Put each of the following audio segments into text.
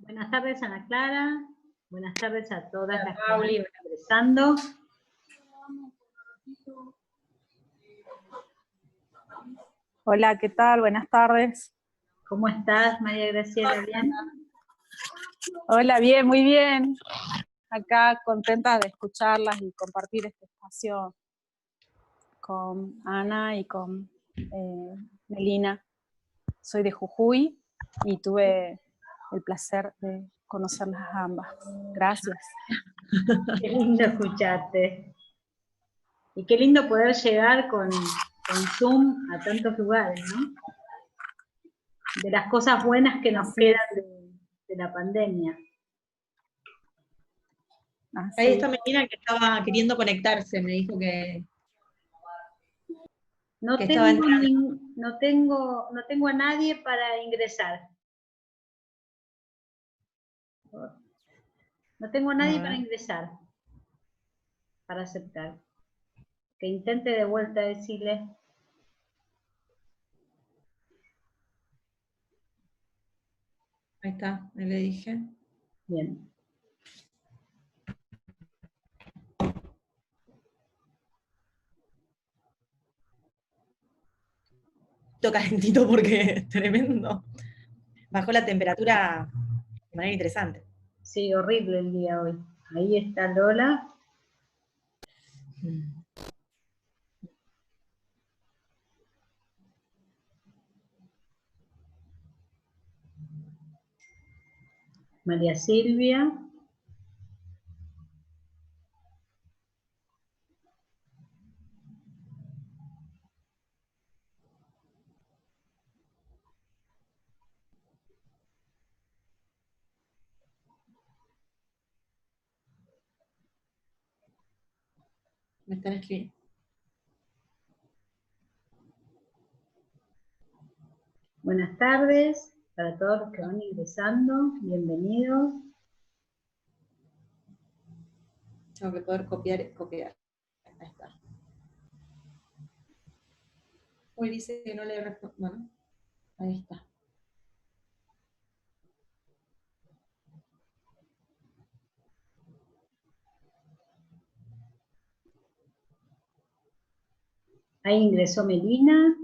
Buenas tardes, Ana Clara. Buenas tardes a todas las que Pauli, están ingresando. Hola, ¿qué tal? Buenas tardes. ¿Cómo estás, María Graciela? ¿Bien? Hola, bien, muy bien. Acá contenta de escucharlas y compartir este espacio con Ana y con Melina. Soy de Jujuy y tuve el placer de conocerlas a ambas. Gracias. Qué lindo escucharte. Y qué lindo poder llegar con Zoom a tantos lugares, ¿no? De las cosas buenas que nos quedan de la pandemia. Ahí está Melina que estaba queriendo conectarse, me dijo que No estaba entrando. tengo a nadie para ingresar. No tengo a nadie para ingresar, para aceptar. Que intente de vuelta decirle. Ahí está, ahí le dije. Bien. Calentito porque es tremendo. Bajó la temperatura de manera interesante. Sí, horrible el día hoy. Ahí está Lola. María Silvia. Me están escribiendo. Buenas tardes para todos los que van ingresando. Bienvenidos. Tengo que poder copiar. Ahí está. Hoy dice que no le respondo. Bueno, ahí está. Ahí ingresó Melina.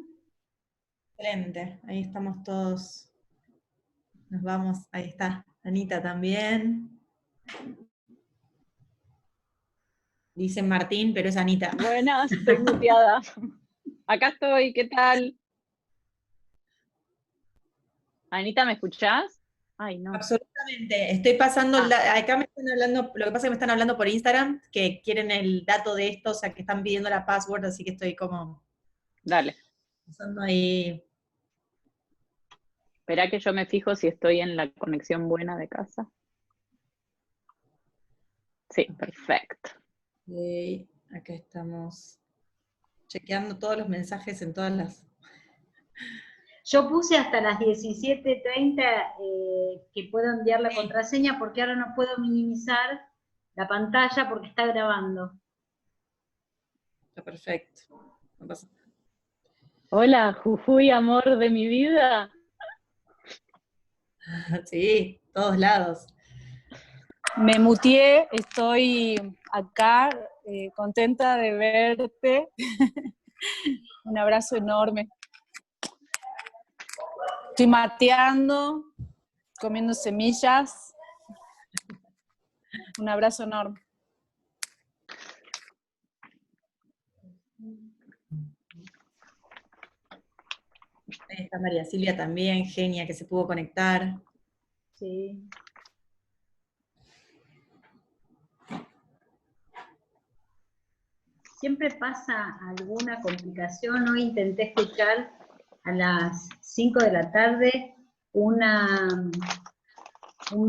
Excelente, ahí estamos todos. Nos vamos, ahí está. Anita también. Dicen Martín, pero es Anita. Buenas, estoy muteada. Acá estoy, ¿qué tal? Anita, ¿me escuchás? Ay, no. Absolutamente. Estoy pasando, acá me están hablando, lo que pasa es que me están hablando por Instagram, que quieren el dato de esto, o sea, que están pidiendo la password, así que estoy como... Dale. Pasando ahí. Esperá que yo me fijo si estoy en la conexión buena de casa. Sí, perfecto. Okay, acá estamos chequeando todos los mensajes en todas las... Yo puse hasta las 17:30 que puedo enviar la contraseña porque ahora no puedo minimizar la pantalla porque está grabando. Está perfecto. No pasa nada. Hola, Jujuy, amor de mi vida. Sí, todos lados. Me muteé, estoy acá contenta de verte. Un abrazo enorme. Estoy mateando, comiendo semillas. Un abrazo enorme. Ahí está María Silvia también, genia, que se pudo conectar. Sí. Siempre pasa alguna complicación. Hoy intenté escuchar a las 5 de la tarde un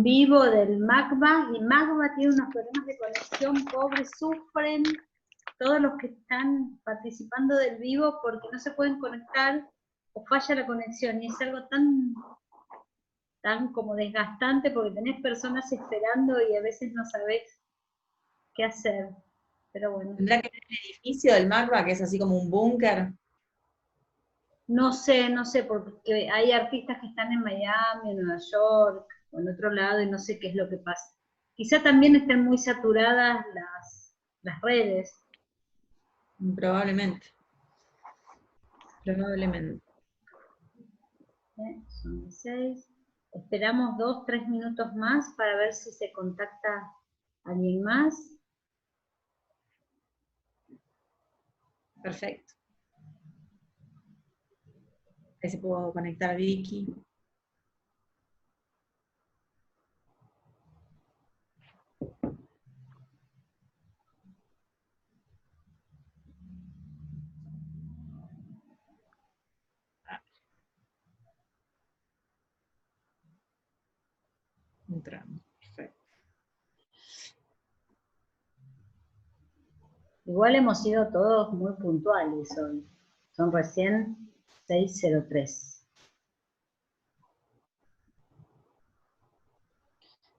vivo del MACBA, y MACBA tiene unos problemas de conexión, pobres, sufren todos los que están participando del vivo porque no se pueden conectar o falla la conexión, y es algo tan como desgastante porque tenés personas esperando y a veces no sabés qué hacer, pero bueno. ¿Tendrá que ver el edificio del MACBA, que es así como un búnker? No sé, porque hay artistas que están en Miami, en Nueva York, o en otro lado, y no sé qué es lo que pasa. Quizá también estén muy saturadas las redes. Probablemente. Probablemente. Son 16. Esperamos 2-3 minutos más para ver si se contacta alguien más. Perfecto. Ahí se puedo conectar a Vicky. Entramos. Perfecto. Igual hemos sido todos muy puntuales hoy. Son recién 6:03.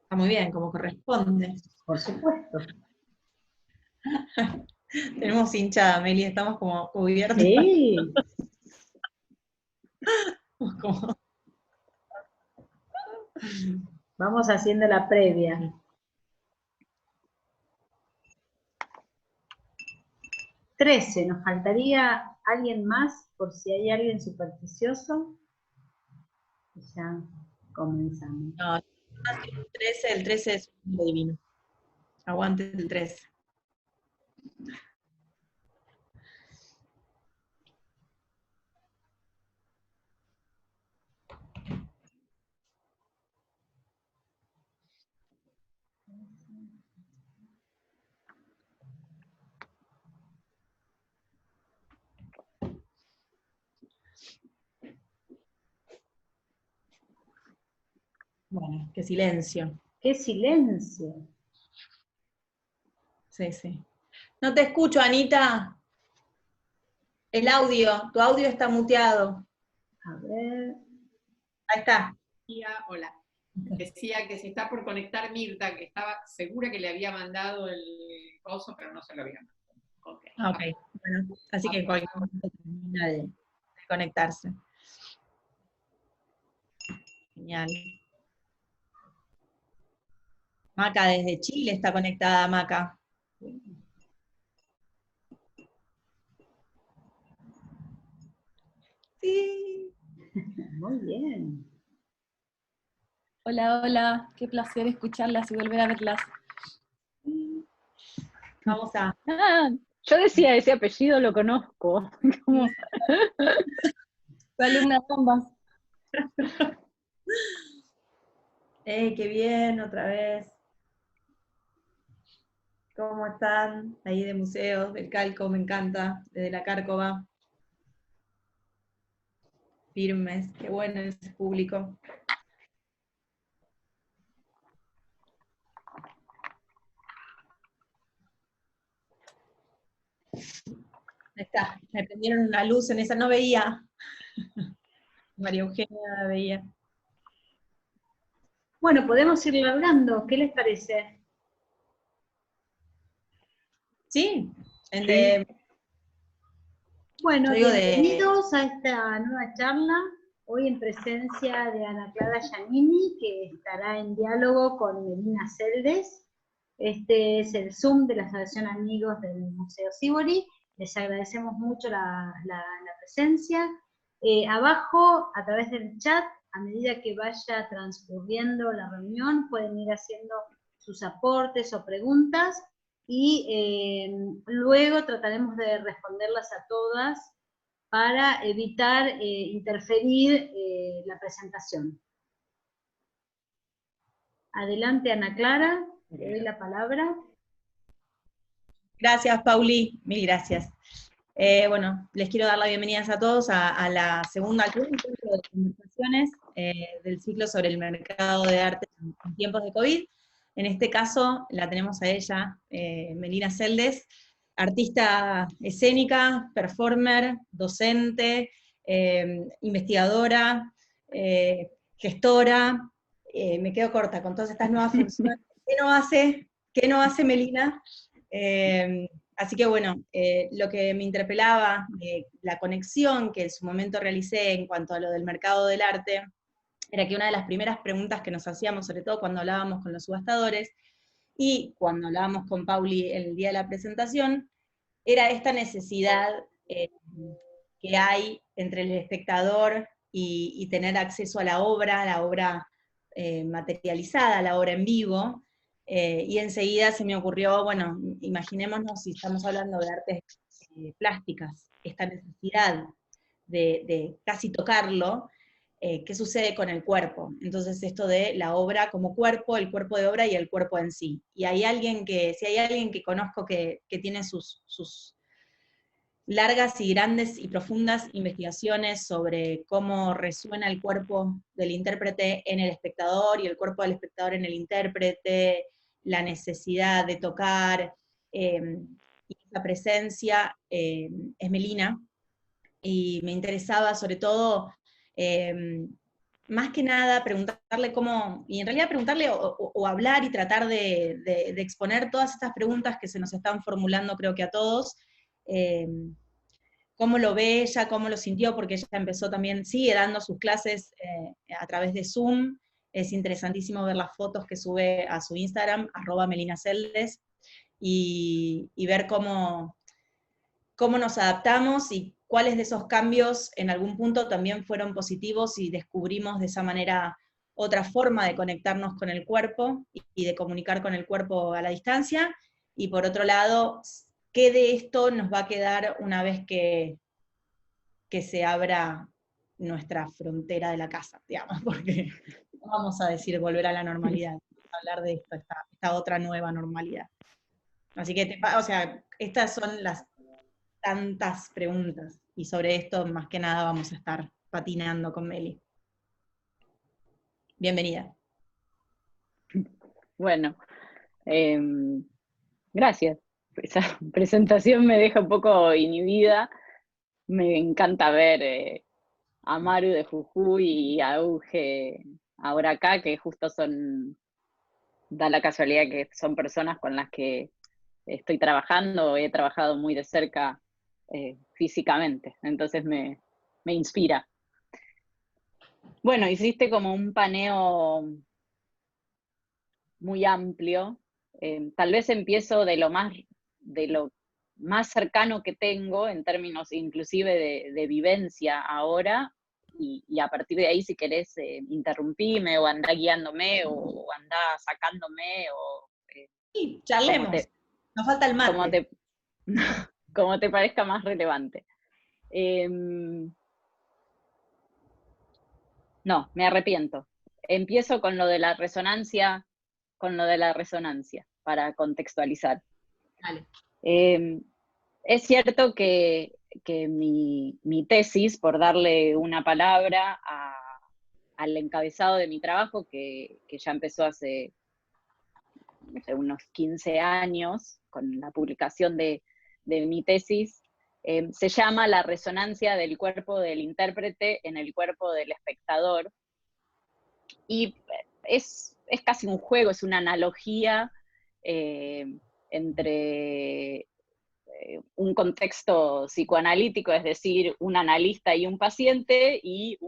Está muy bien, como corresponde. Por supuesto. Tenemos hinchada, Meli, estamos como cubiertos. Sí. Como... Vamos haciendo la previa. $13, nos faltaría alguien más, por si hay alguien supersticioso. Ya comenzamos. No, el 13 es un número divino. Aguante el 13. Bueno, qué silencio. ¡Qué silencio! Sí, sí. No te escucho, Anita. El audio, tu audio está muteado. A ver. Ahí está. Hola. Decía que se está por conectar Mirta, que estaba segura que le había mandado el coso, pero no se lo había mandado. Okay. Ok, bueno, así que en cualquier momento termina de conectarse. Genial. Maca desde Chile está conectada, Maca. Sí. Muy bien. Hola, hola, qué placer escucharlas y volver a verlas. Vamos a... Ah, yo decía, ese apellido lo conozco. Como... Soy alumna ambas. Qué bien, otra vez. ¿Cómo están? Ahí de museos, del Calco, me encanta, desde la Cárcova. Firmes, qué bueno ese público. Ahí está, me prendieron una luz en esa, no veía. María Eugenia veía. Bueno, podemos ir largando. ¿Qué les parece? Sí, Bueno, yo digo bienvenidos a esta nueva charla, hoy en presencia de Ana Clara Giannini, que estará en diálogo con Melina Seldes. Este es el Zoom de la Asociación Amigos del Museo Sívori. Les agradecemos mucho la presencia. Abajo, a través del chat, a medida que vaya transcurriendo la reunión, pueden ir haciendo sus aportes o preguntas, y luego trataremos de responderlas a todas para evitar interferir la presentación. Adelante, Ana Clara, te doy la palabra. Gracias, Pauli, mil gracias. Bueno, les quiero dar la bienvenida a todos a la segunda encuentro de conversaciones del ciclo sobre el mercado de arte en tiempos de COVID. En este caso la tenemos a ella, Melina Seldes, artista escénica, performer, docente, investigadora, gestora. Me quedo corta con todas estas nuevas funciones. ¿Qué no hace Melina? Así que bueno, lo que me interpelaba, la conexión que en su momento realicé en cuanto a lo del mercado del arte, era que una de las primeras preguntas que nos hacíamos, sobre todo cuando hablábamos con los subastadores, y cuando hablábamos con Pauli el día de la presentación, era esta necesidad que hay entre el espectador y tener acceso a la obra materializada, la obra en vivo, y enseguida se me ocurrió, bueno, imaginémonos si estamos hablando de artes plásticas, esta necesidad de casi tocarlo, qué sucede con el cuerpo. Entonces esto de la obra como cuerpo, el cuerpo de obra y el cuerpo en sí. Y si hay alguien que conozco que tiene sus largas y grandes y profundas investigaciones sobre cómo resuena el cuerpo del intérprete en el espectador y el cuerpo del espectador en el intérprete, la necesidad de tocar, y esa presencia, es Melina, y me interesaba sobre todo, más que nada, preguntarle cómo, y en realidad preguntarle o hablar y tratar de exponer todas estas preguntas que se nos están formulando, creo que a todos, cómo lo ve ella, cómo lo sintió, porque ella empezó también, sigue dando sus clases a través de Zoom. Es interesantísimo ver las fotos que sube a su Instagram, @melinaceldes, y ver cómo nos adaptamos y cuáles de esos cambios en algún punto también fueron positivos y descubrimos de esa manera otra forma de conectarnos con el cuerpo y de comunicar con el cuerpo a la distancia, y por otro lado, qué de esto nos va a quedar una vez que se abra nuestra frontera de la casa, digamos, porque no vamos a decir volver a la normalidad, vamos a hablar de esto, esta otra nueva normalidad. Así que, o sea, estas son las tantas preguntas, y sobre esto más que nada vamos a estar patinando con Meli. Bienvenida. Bueno, gracias. Esa presentación me deja un poco inhibida. Me encanta ver a Maru de Jujuy y a Euge ahora acá, que justo da la casualidad que son personas con las que estoy trabajando, he trabajado muy de cerca físicamente, entonces me inspira. Bueno, hiciste como un paneo muy amplio. Tal vez empiezo de lo más cercano que tengo en términos inclusive de vivencia ahora, y a partir de ahí, si querés, interrumpime o andá guiándome o andá sacándome, o Sí, charlemos. Nos falta el mate. Como te parezca más relevante. No, me arrepiento. Empiezo con lo de la resonancia, para contextualizar. Dale. Es cierto que mi tesis, por darle una palabra al encabezado de mi trabajo, que ya empezó hace unos 15 años, con la publicación de mi tesis, se llama La resonancia del cuerpo del intérprete en el cuerpo del espectador. Y es casi un juego, es una analogía entre un contexto psicoanalítico, es decir, un analista y un paciente, y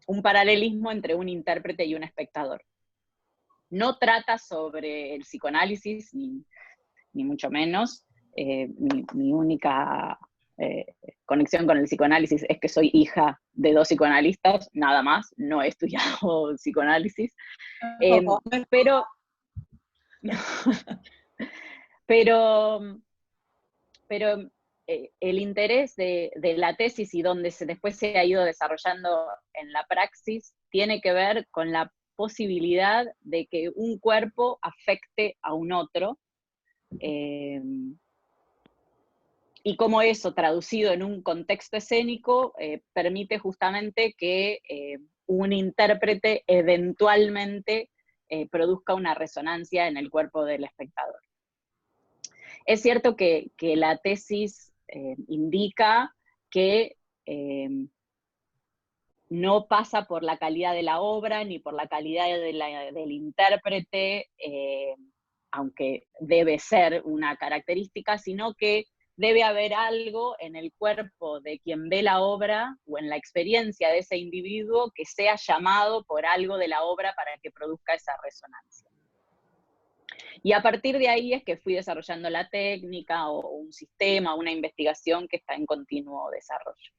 un paralelismo entre un intérprete y un espectador. No trata sobre el psicoanálisis, ni mucho menos. Mi única conexión con el psicoanálisis es que soy hija de 2 psicoanalistas, nada más, no he estudiado psicoanálisis. Pero el interés de la tesis, y donde después se ha ido desarrollando en la praxis, tiene que ver con la posibilidad de que un cuerpo afecte a un otro, y cómo eso, traducido en un contexto escénico, permite justamente que un intérprete eventualmente produzca una resonancia en el cuerpo del espectador. Es cierto que la tesis indica que no pasa por la calidad de la obra ni por la calidad del intérprete aunque debe ser una característica, sino que debe haber algo en el cuerpo de quien ve la obra o en la experiencia de ese individuo que sea llamado por algo de la obra para que produzca esa resonancia. Y a partir de ahí es que fui desarrollando la técnica o un sistema, una investigación que está en continuo desarrollo.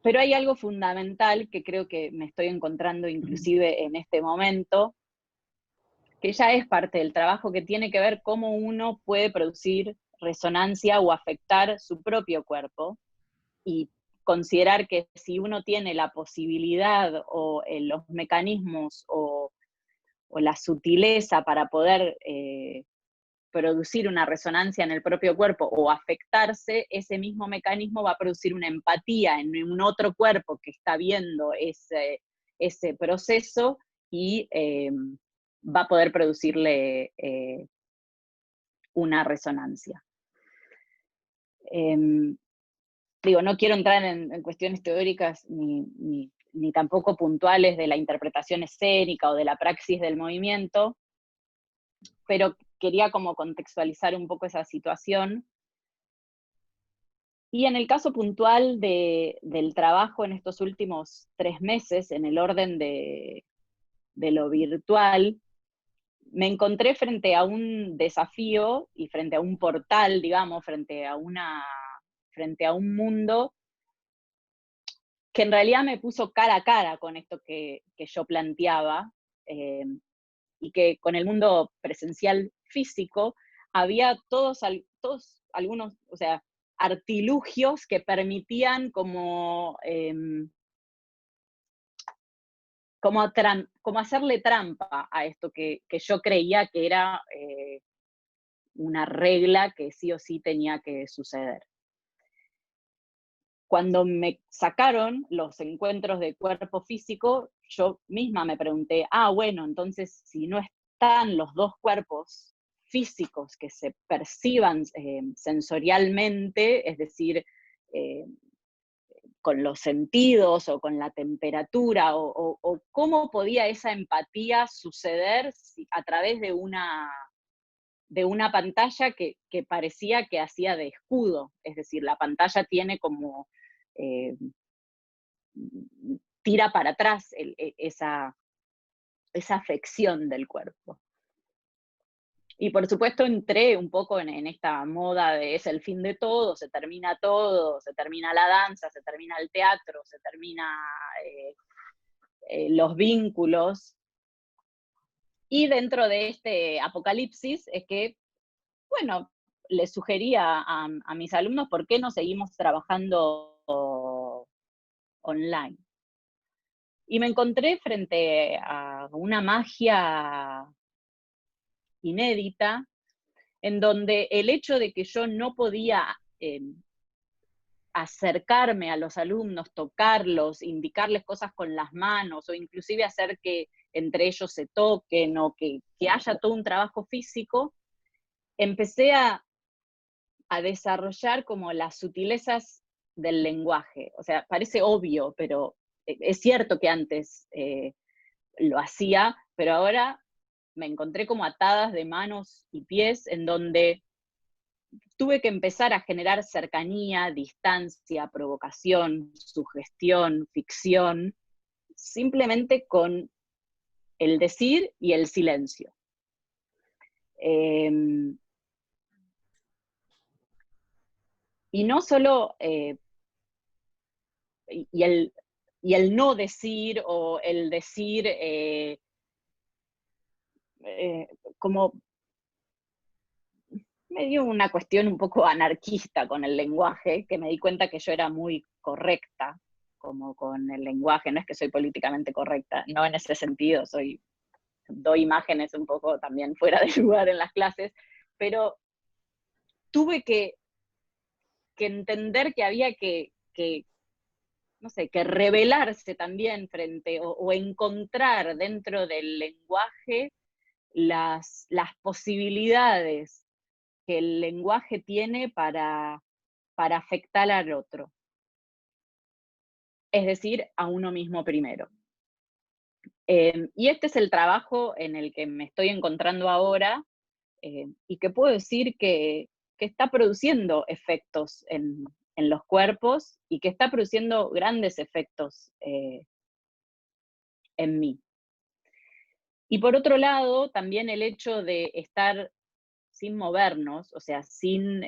Pero hay algo fundamental que creo que me estoy encontrando inclusive en este momento, que ya es parte del trabajo, que tiene que ver cómo uno puede producir resonancia o afectar su propio cuerpo, y considerar que si uno tiene la posibilidad o los mecanismos o la sutileza para poder producir una resonancia en el propio cuerpo o afectarse, ese mismo mecanismo va a producir una empatía en un otro cuerpo que está viendo ese proceso y va a poder producirle una resonancia. Digo, no quiero entrar en cuestiones teóricas ni tampoco puntuales de la interpretación escénica o de la praxis del movimiento, pero quería como contextualizar un poco esa situación. Y en el caso puntual del trabajo en estos últimos 3 meses, en el orden de lo virtual, me encontré frente a un desafío y frente a un portal, digamos, frente a un mundo que en realidad me puso cara a cara con esto que yo planteaba, y que con el mundo presencial físico había todos algunos, o sea, artilugios que permitían como hacerle trampa a esto que yo creía que era una regla que sí o sí tenía que suceder. Cuando me sacaron los encuentros de cuerpo físico, yo misma me pregunté, bueno, entonces si no están los dos cuerpos físicos que se perciban sensorialmente, es decir, con los sentidos o con la temperatura, o cómo podía esa empatía suceder a través de una pantalla que parecía que hacía de escudo, es decir, la pantalla tiene como, tira para atrás esa afección del cuerpo. Y por supuesto entré un poco en esta moda de es el fin de todo, se termina la danza, se termina el teatro, se termina los vínculos. Y dentro de este apocalipsis es que, bueno, les sugería a mis alumnos por qué no seguimos trabajando online. Y me encontré frente a una magia inédita, en donde el hecho de que yo no podía acercarme a los alumnos, tocarlos, indicarles cosas con las manos, o inclusive hacer que entre ellos se toquen, o que haya todo un trabajo físico, empecé a desarrollar como las sutilezas del lenguaje. O sea, parece obvio, pero es cierto que antes lo hacía, pero ahora me encontré como atadas de manos y pies, en donde tuve que empezar a generar cercanía, distancia, provocación, sugestión, ficción, simplemente con el decir y el silencio. Y no solo y el no decir, o el decir como me dio una cuestión un poco anarquista con el lenguaje, que me di cuenta que yo era muy correcta como con el lenguaje. No es que soy políticamente correcta, no en ese sentido, doy imágenes un poco también fuera de lugar en las clases, pero tuve que entender que había que no sé, que revelarse también frente, o encontrar dentro del lenguaje las posibilidades que el lenguaje tiene para afectar al otro. Es decir, a uno mismo primero. Y este es el trabajo en el que me estoy encontrando ahora, y que puedo decir que está produciendo efectos en los cuerpos, y que está produciendo grandes efectos en mí. Y por otro lado, también el hecho de estar sin movernos, o sea, sin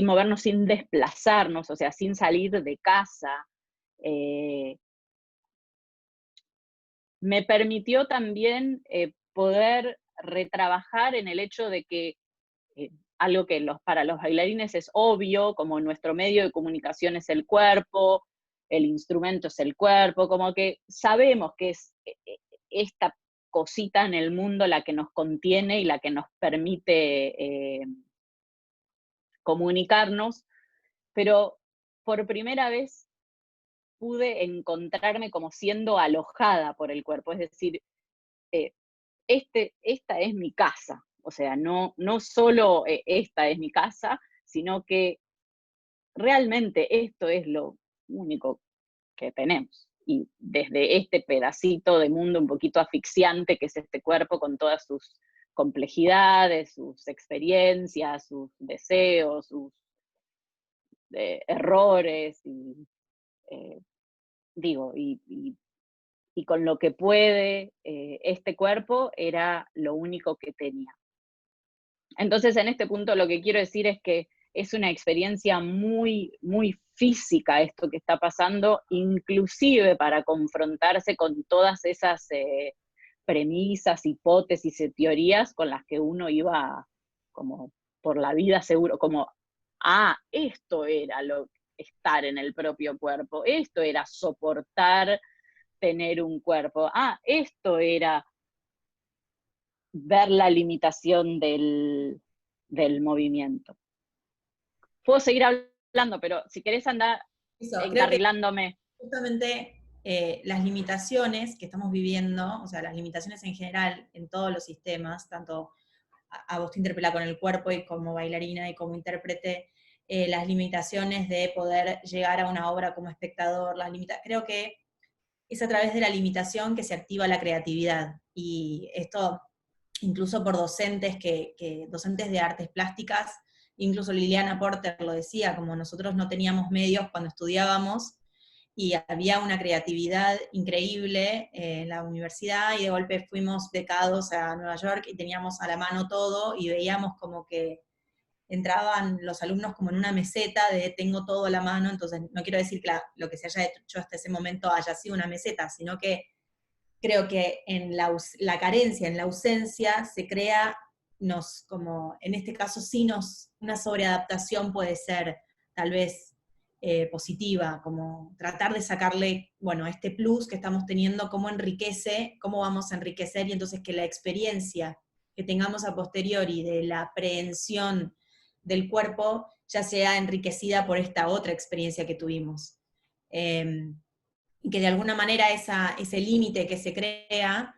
movernos, sin desplazarnos, o sea, sin salir de casa, me permitió también poder retrabajar en el hecho de que algo que para los bailarines es obvio, como nuestro medio de comunicación es el cuerpo, el instrumento es el cuerpo, como que sabemos que es esta cosita en el mundo la que nos contiene y la que nos permite comunicarnos, pero por primera vez pude encontrarme como siendo alojada por el cuerpo, es decir, esta es mi casa, o sea, no solo esta es mi casa, sino que realmente esto es lo único que tenemos. Y desde este pedacito de mundo un poquito asfixiante que es este cuerpo, con todas sus complejidades, sus experiencias, sus deseos, sus errores, y y con lo que puede este cuerpo, era lo único que tenía. Entonces, en este punto lo que quiero decir es que es una experiencia muy, muy física esto que está pasando, inclusive para confrontarse con todas esas premisas, hipótesis y teorías con las que uno iba como por la vida seguro, como, esto era estar en el propio cuerpo, esto era soportar tener un cuerpo, esto era ver la limitación del movimiento. Puedo seguir hablando, pero si querés andar encarrilándome. Justamente las limitaciones que estamos viviendo, o sea, las limitaciones en general en todos los sistemas, tanto a vos te interpela con el cuerpo y como bailarina y como intérprete, las limitaciones de poder llegar a una obra como espectador, creo que es a través de la limitación que se activa la creatividad, y esto incluso por docentes docentes de artes plásticas, incluso Liliana Porter lo decía, como nosotros no teníamos medios cuando estudiábamos, y había una creatividad increíble en la universidad, y de golpe fuimos becados a Nueva York y teníamos a la mano todo, y veíamos como que entraban los alumnos como en una meseta de tengo todo a la mano. Entonces no quiero decir que lo que se haya hecho hasta ese momento haya sido una meseta, sino que creo que en la carencia, en la ausencia, se crea, como en este caso una sobreadaptación puede ser tal vez positiva, como tratar de sacarle, este plus que estamos teniendo, cómo vamos a enriquecer, y entonces que la experiencia que tengamos a posteriori de la aprehensión del cuerpo ya sea enriquecida por esta otra experiencia que tuvimos. Y que de alguna manera ese límite que se crea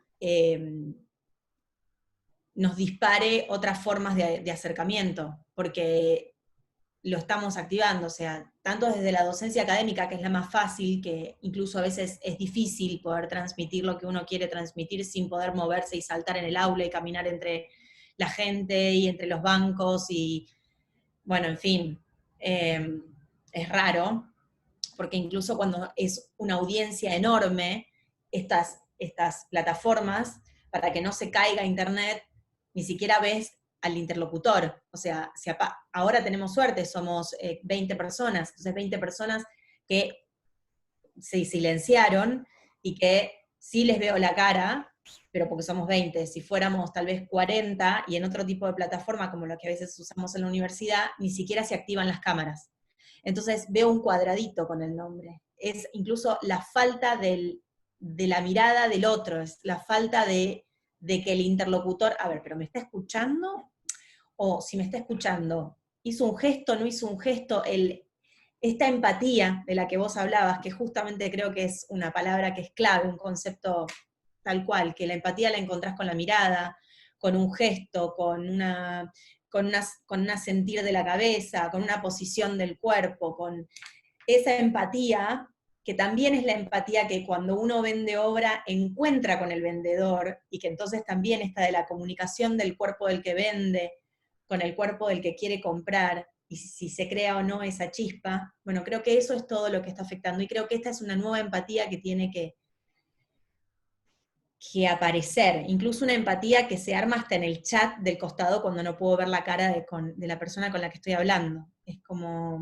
nos dispare otras formas de acercamiento, porque lo estamos activando, o sea, tanto desde la docencia académica, que es la más fácil, que incluso a veces es difícil poder transmitir lo que uno quiere transmitir sin poder moverse y saltar en el aula y caminar entre la gente y entre los bancos, y bueno, en fin, es raro, porque incluso cuando es una audiencia enorme, estas plataformas, para que no se caiga internet, ni siquiera ves al interlocutor. O sea, ahora tenemos suerte, somos 20 personas, entonces 20 personas que se silenciaron y que sí les veo la cara, pero porque somos 20. Si fuéramos tal vez 40 y en otro tipo de plataforma, como la que a veces usamos en la universidad, ni siquiera se activan las cámaras. Entonces veo un cuadradito con el nombre. Es incluso la falta de la mirada del otro, es la falta de que el interlocutor, pero ¿me está escuchando? O si me está escuchando, ¿hizo un gesto, no hizo un gesto? Esta empatía de la que vos hablabas, que justamente creo que es una palabra que es clave, un concepto tal cual, que la empatía la encontrás con la mirada, con un gesto, con una sentir de la cabeza, con una posición del cuerpo, con esa empatía que también es la empatía que cuando uno vende obra encuentra con el vendedor, y que entonces también está de la comunicación del cuerpo del que vende con el cuerpo del que quiere comprar, y si se crea o no esa chispa. Bueno, creo que eso es todo lo que está afectando, y creo que esta es una nueva empatía que tiene que aparecer, incluso una empatía que se arma hasta en el chat del costado cuando no puedo ver la cara de la persona con la que estoy hablando. Es como,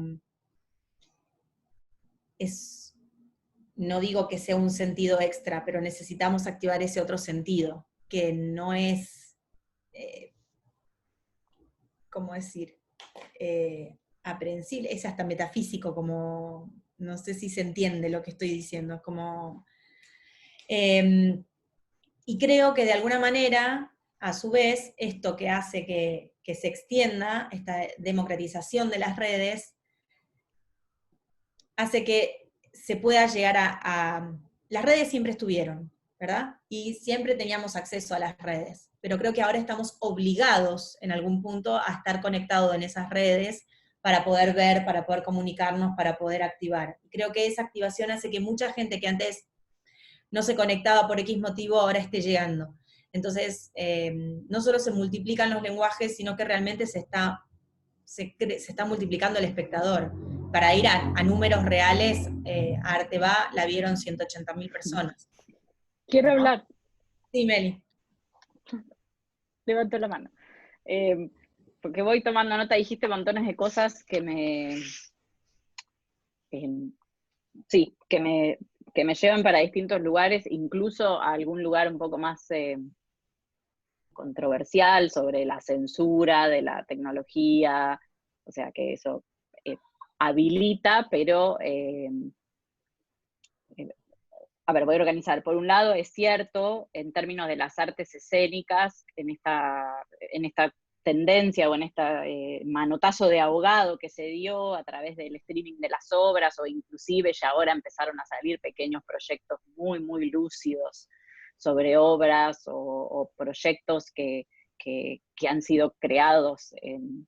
no digo que sea un sentido extra, pero necesitamos activar ese otro sentido, que no es, ¿cómo decir? Aprehensible, es hasta metafísico, como, no sé si se entiende lo que estoy diciendo, es como... y creo que de alguna manera, a su vez, esto que hace que se extienda, esta democratización de las redes, hace que se pueda llegar las redes siempre estuvieron, ¿verdad? Y siempre teníamos acceso a las redes, pero creo que ahora estamos obligados en algún punto a estar conectados en esas redes para poder ver, para poder comunicarnos, para poder activar. Y creo que esa activación hace que mucha gente que antes no se conectaba por X motivo ahora esté llegando. Entonces, no solo se multiplican los lenguajes, sino que realmente se está multiplicando el espectador. Para ir a números reales, a Arte Va la vieron 180.000 personas. Quiero hablar. Sí, Meli. Levanto la mano. Porque voy tomando nota, dijiste montones de cosas que me... sí, que me llevan para distintos lugares, incluso a algún lugar un poco más controversial sobre la censura de la tecnología, o sea que eso habilita, pero a ver, voy a organizar. Por un lado, es cierto, en términos de las artes escénicas, en esta tendencia o en este manotazo de ahogado que se dio a través del streaming de las obras, o inclusive ya ahora empezaron a salir pequeños proyectos muy, muy lúcidos sobre obras o proyectos que han sido creados en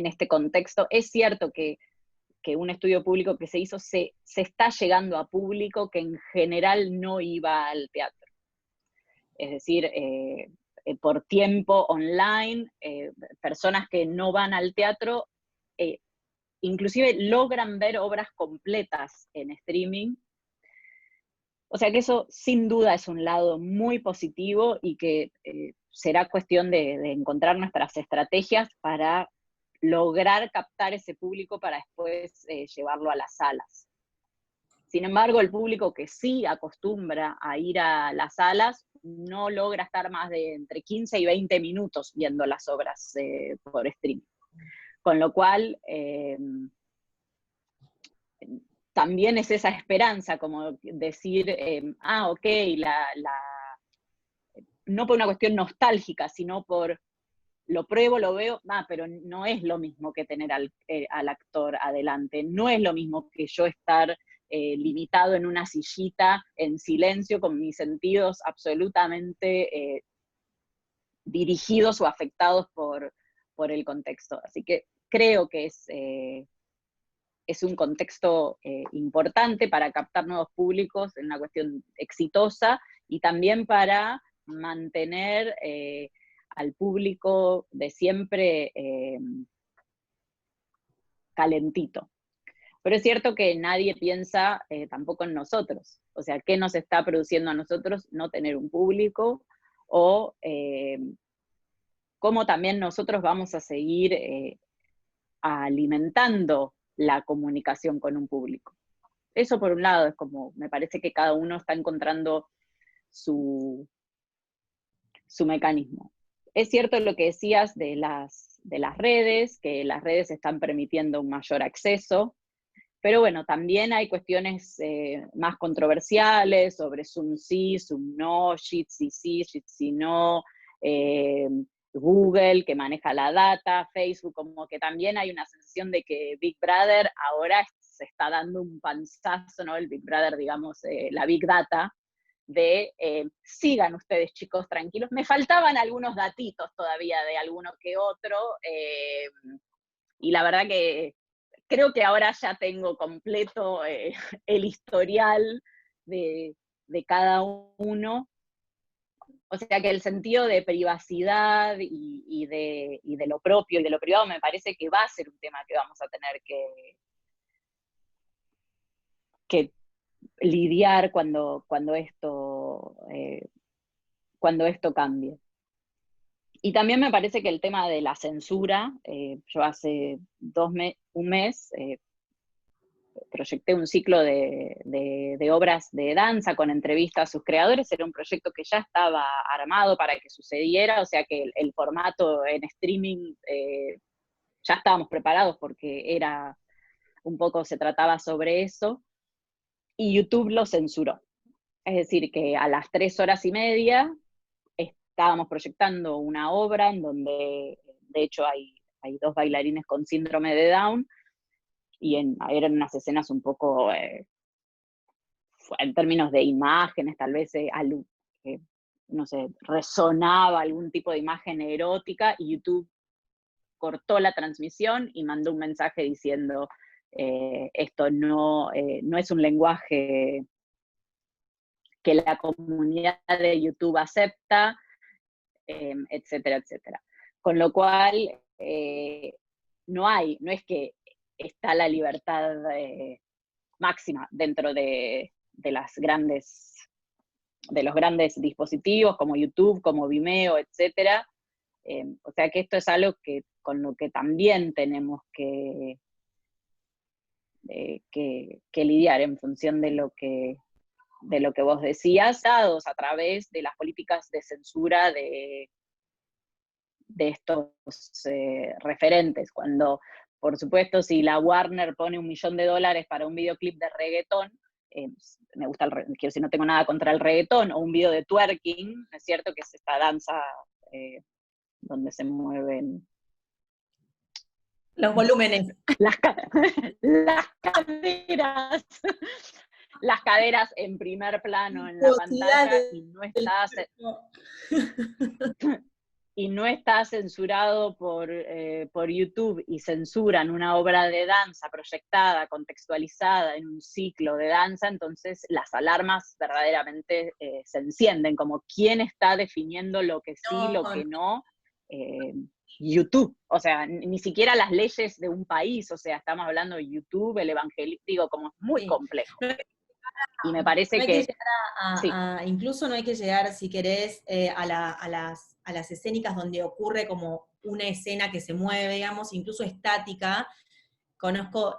este contexto. Es cierto que un estudio público que se hizo se está llegando a público que en general no iba al teatro. Es decir, por tiempo online, personas que no van al teatro, inclusive logran ver obras completas en streaming. O sea que eso sin duda es un lado muy positivo y que será cuestión de encontrar nuestras estrategias para lograr captar ese público para después llevarlo a las salas. Sin embargo, el público que sí acostumbra a ir a las salas no logra estar más de entre 15 y 20 minutos viendo las obras por streaming. Con lo cual, también es esa esperanza, como decir, ok, no por una cuestión nostálgica, sino por lo pruebo, lo veo, pero no es lo mismo que tener al actor adelante, no es lo mismo que yo estar limitado en una sillita, en silencio, con mis sentidos absolutamente dirigidos o afectados por el contexto. Así que creo que es un contexto importante para captar nuevos públicos en una cuestión exitosa, y también para mantener al público de siempre calentito. Pero es cierto que nadie piensa tampoco en nosotros. O sea, ¿qué nos está produciendo a nosotros no tener un público? O cómo también nosotros vamos a seguir alimentando la comunicación con un público. Eso por un lado, es como, me parece que cada uno está encontrando su mecanismo. Es cierto lo que decías de las redes, que las redes están permitiendo un mayor acceso, pero bueno, también hay cuestiones más controversiales sobre Zoom sí, Zoom no, Jitsi sí, Jitsi no, Google que maneja la data, Facebook, como que también hay una sensación de que Big Brother ahora se está dando un panzazo, ¿no? El Big Brother, digamos, la Big Data, de sigan ustedes chicos tranquilos. Me faltaban algunos datitos todavía de alguno que otro, y la verdad que creo que ahora ya tengo completo el historial de cada uno. O sea que el sentido de privacidad y de lo propio y de lo privado me parece que va a ser un tema que vamos a tener que lidiar cuando esto cambie. Y también me parece que el tema de la censura, yo hace un mes proyecté un ciclo de obras de danza con entrevistas a sus creadores, era un proyecto que ya estaba armado para que sucediera, o sea que el formato en streaming ya estábamos preparados porque un poco se trataba sobre eso, y YouTube lo censuró. Es decir, que a las 3 horas y media estábamos proyectando una obra en donde, de hecho, hay 2 bailarines con síndrome de Down, y eran unas escenas un poco, en términos de imágenes, tal vez, no sé, resonaba algún tipo de imagen erótica, y YouTube cortó la transmisión y mandó un mensaje diciendo, esto no es un lenguaje que la comunidad de YouTube acepta, etcétera, etcétera. Con lo cual, no es que está la libertad máxima dentro de los grandes dispositivos como YouTube, como Vimeo, etcétera. O sea que esto es algo con lo que también tenemos que lidiar en función de lo que vos decías, dados a través de las políticas de censura de estos referentes. Cuando, por supuesto, si la Warner pone $1 millón para un videoclip de reggaetón, me gusta quiero decir, no tengo nada contra el reggaetón, o un video de twerking, ¿no es cierto? Que es esta danza donde se mueven los volúmenes. las caderas. Las caderas en primer plano en la pantalla, y no está censurado por YouTube, y censuran una obra de danza proyectada, contextualizada en un ciclo de danza, entonces las alarmas verdaderamente se encienden, como quién está definiendo lo que sí, lo que no. YouTube, o sea, ni siquiera las leyes de un país, o sea, estamos hablando de YouTube, el evangelio, digo, como es muy complejo. Y me parece no hay que llegar incluso no hay que llegar, si querés, a las escénicas donde ocurre como una escena que se mueve, digamos, incluso estática. Conozco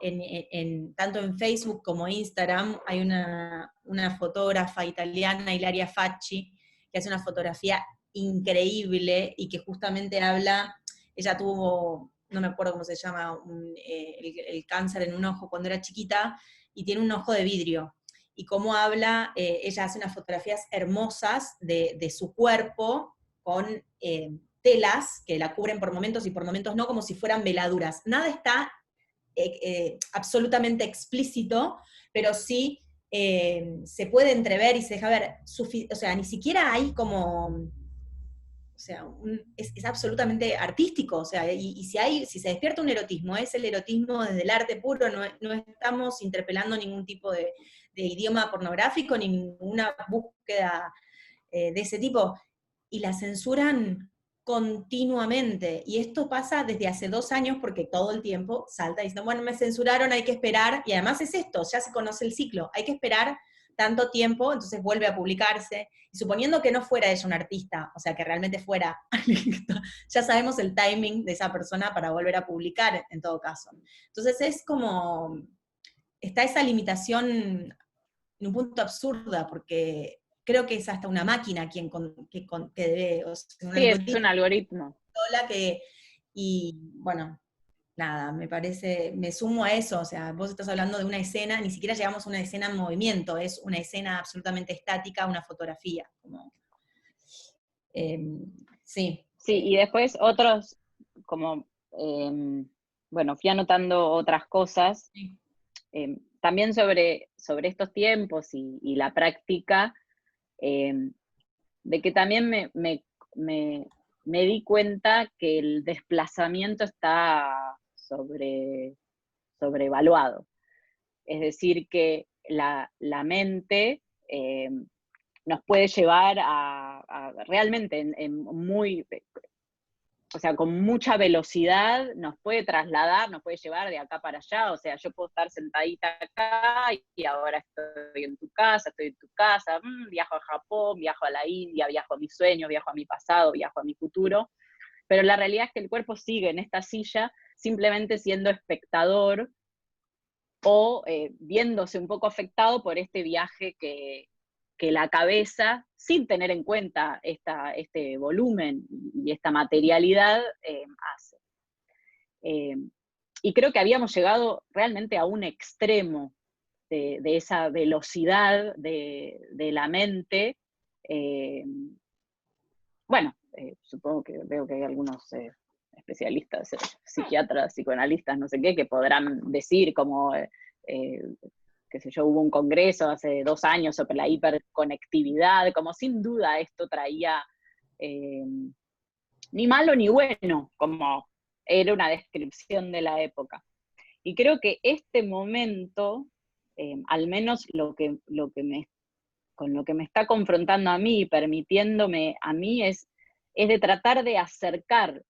tanto en Facebook como Instagram, hay una fotógrafa italiana, Ilaria Facci, que hace una fotografía increíble y que justamente habla, ella tuvo, no me acuerdo cómo se llama, el cáncer en un ojo cuando era chiquita, y tiene un ojo de vidrio. Y cómo habla, ella hace unas fotografías hermosas de su cuerpo con telas que la cubren por momentos y por momentos no, como si fueran veladuras. Nada está absolutamente explícito, pero sí se puede entrever y se deja ver, o sea, ni siquiera hay como, o sea, es absolutamente artístico, o sea, y si se despierta un erotismo, es el erotismo desde el arte puro, no estamos interpelando ningún tipo de idioma pornográfico, ni ninguna búsqueda de ese tipo, y la censuran continuamente, y esto pasa desde hace 2 años porque todo el tiempo salta diciendo, bueno, me censuraron, hay que esperar, y además es esto, ya se conoce el ciclo, hay que esperar tanto tiempo, entonces vuelve a publicarse, y suponiendo que no fuera ella un artista, o sea, que realmente fuera, ya sabemos el timing de esa persona para volver a publicar, en todo caso. Entonces es como, está esa limitación en un punto absurda, porque creo que es hasta una máquina que debe, o sea, sí, es un algoritmo. Y bueno, nada, me parece, me sumo a eso, o sea, vos estás hablando de una escena, ni siquiera llegamos a una escena en movimiento, es una escena absolutamente estática, una fotografía, como, sí. Sí, y después otros, como, bueno, fui anotando otras cosas, Sí. También sobre estos tiempos y la práctica, de que también me di cuenta que el desplazamiento está sobrevaluado. Es decir, que la mente nos puede llevar a realmente o sea, con mucha velocidad nos puede trasladar, nos puede llevar de acá para allá. O sea, yo puedo estar sentadita acá y ahora estoy en tu casa, viajo a Japón, viajo a la India, viajo a mis sueños, viajo a mi pasado, viajo a mi futuro. Pero la realidad es que el cuerpo sigue en esta silla simplemente siendo espectador o viéndose un poco afectado por este viaje que la cabeza, sin tener en cuenta este volumen y esta materialidad, hace. Y creo que habíamos llegado realmente a un extremo de esa velocidad de la mente. Bueno, supongo que veo que hay algunos especialistas, psiquiatras, psicoanalistas, no sé qué, que podrán decir como, qué sé yo, hubo un congreso hace 2 años sobre la hiperconectividad, como sin duda esto traía ni malo ni bueno, como era una descripción de la época. Y creo que este momento, al menos con lo que me está confrontando a mí y permitiéndome a mí es de tratar de acercar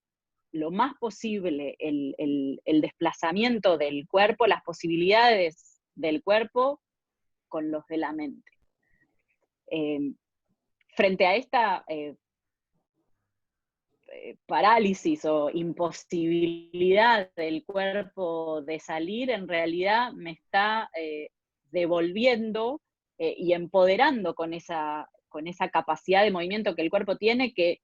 lo más posible el desplazamiento del cuerpo, las posibilidades del cuerpo con los de la mente. Frente a esta parálisis o imposibilidad del cuerpo de salir, en realidad me está devolviendo y empoderando con esa capacidad de movimiento que el cuerpo tiene, que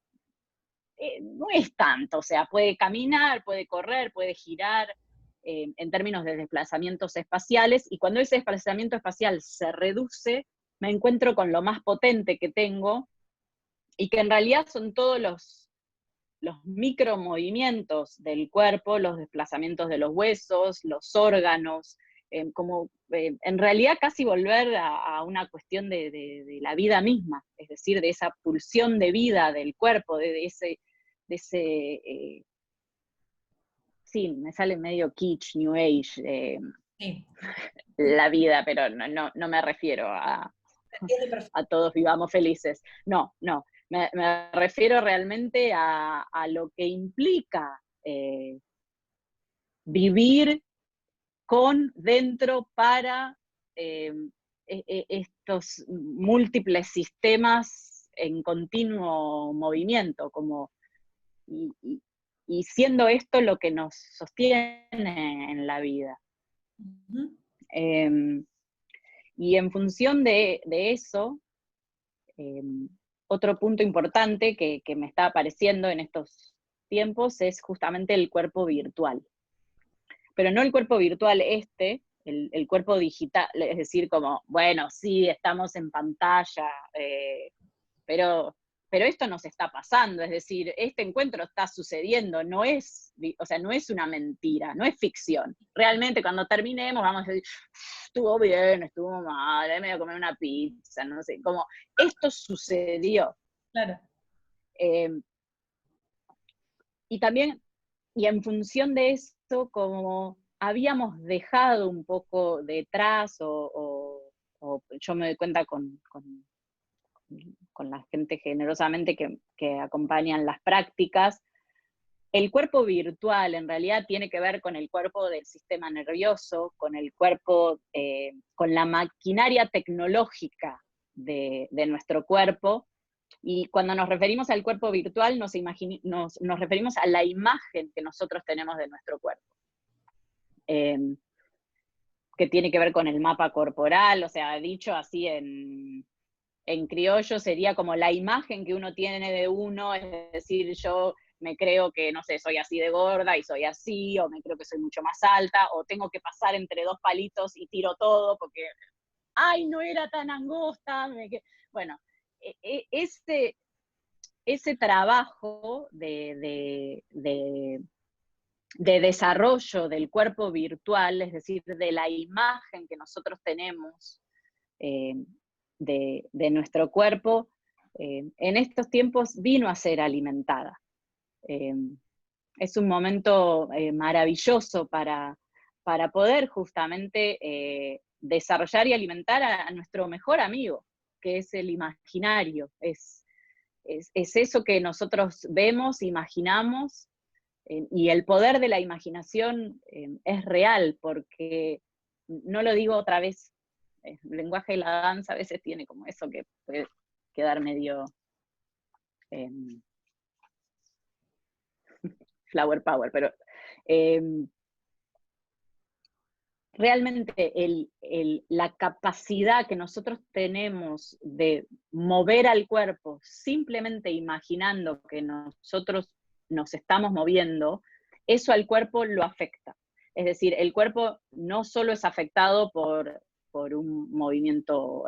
no es tanto, o sea, puede caminar, puede correr, puede girar, en términos de desplazamientos espaciales, y cuando ese desplazamiento espacial se reduce, me encuentro con lo más potente que tengo, y que en realidad son todos los micromovimientos del cuerpo, los desplazamientos de los huesos, los órganos, en realidad casi volver a una cuestión de la vida misma, es decir, de esa pulsión de vida del cuerpo, de ese sí, me sale medio kitsch, New Age, Sí. la vida, pero no me refiero a todos vivamos felices. No, me refiero realmente a lo que implica vivir con, dentro, para estos múltiples sistemas en continuo movimiento, y siendo esto lo que nos sostiene en la vida. Ujú. Y en función de eso, otro punto importante que me está apareciendo en estos tiempos es justamente el cuerpo virtual. Pero no el cuerpo virtual el cuerpo digital, es decir, como, bueno, sí, estamos en pantalla, pero esto nos está pasando, es decir, este encuentro está sucediendo, no es una mentira, no es ficción. Realmente cuando terminemos vamos a decir, estuvo bien, estuvo mal, me voy a comer una pizza, no sé, como, esto sucedió. Claro. Y también, y en función de esto, como habíamos dejado un poco detrás, o yo me doy cuenta con la gente generosamente que acompañan las prácticas, el cuerpo virtual en realidad tiene que ver con el cuerpo del sistema nervioso, con el cuerpo, con la maquinaria tecnológica de nuestro cuerpo. Y cuando nos referimos al cuerpo virtual, nos referimos a la imagen que nosotros tenemos de nuestro cuerpo, que tiene que ver con el mapa corporal, o sea, dicho así en criollo, sería como la imagen que uno tiene de uno, es decir, yo me creo que, no sé, soy así de gorda y soy así, o me creo que soy mucho más alta, o tengo que pasar entre 2 palitos y tiro todo porque, ay, no era tan angosta. Bueno, ese trabajo de desarrollo del cuerpo virtual, es decir, de la imagen que nosotros tenemos de nuestro cuerpo, en estos tiempos vino a ser alimentada. Es un momento maravilloso para para poder justamente desarrollar y alimentar a nuestro mejor amigo, que es el imaginario. Es eso que nosotros vemos, imaginamos, y el poder de la imaginación es real, porque, no lo digo otra vez, el lenguaje de la danza a veces tiene como eso que puede quedar medio flower power, pero realmente la capacidad que nosotros tenemos de mover al cuerpo simplemente imaginando que nosotros nos estamos moviendo, eso al cuerpo lo afecta. Es decir, el cuerpo no solo es afectado por un movimiento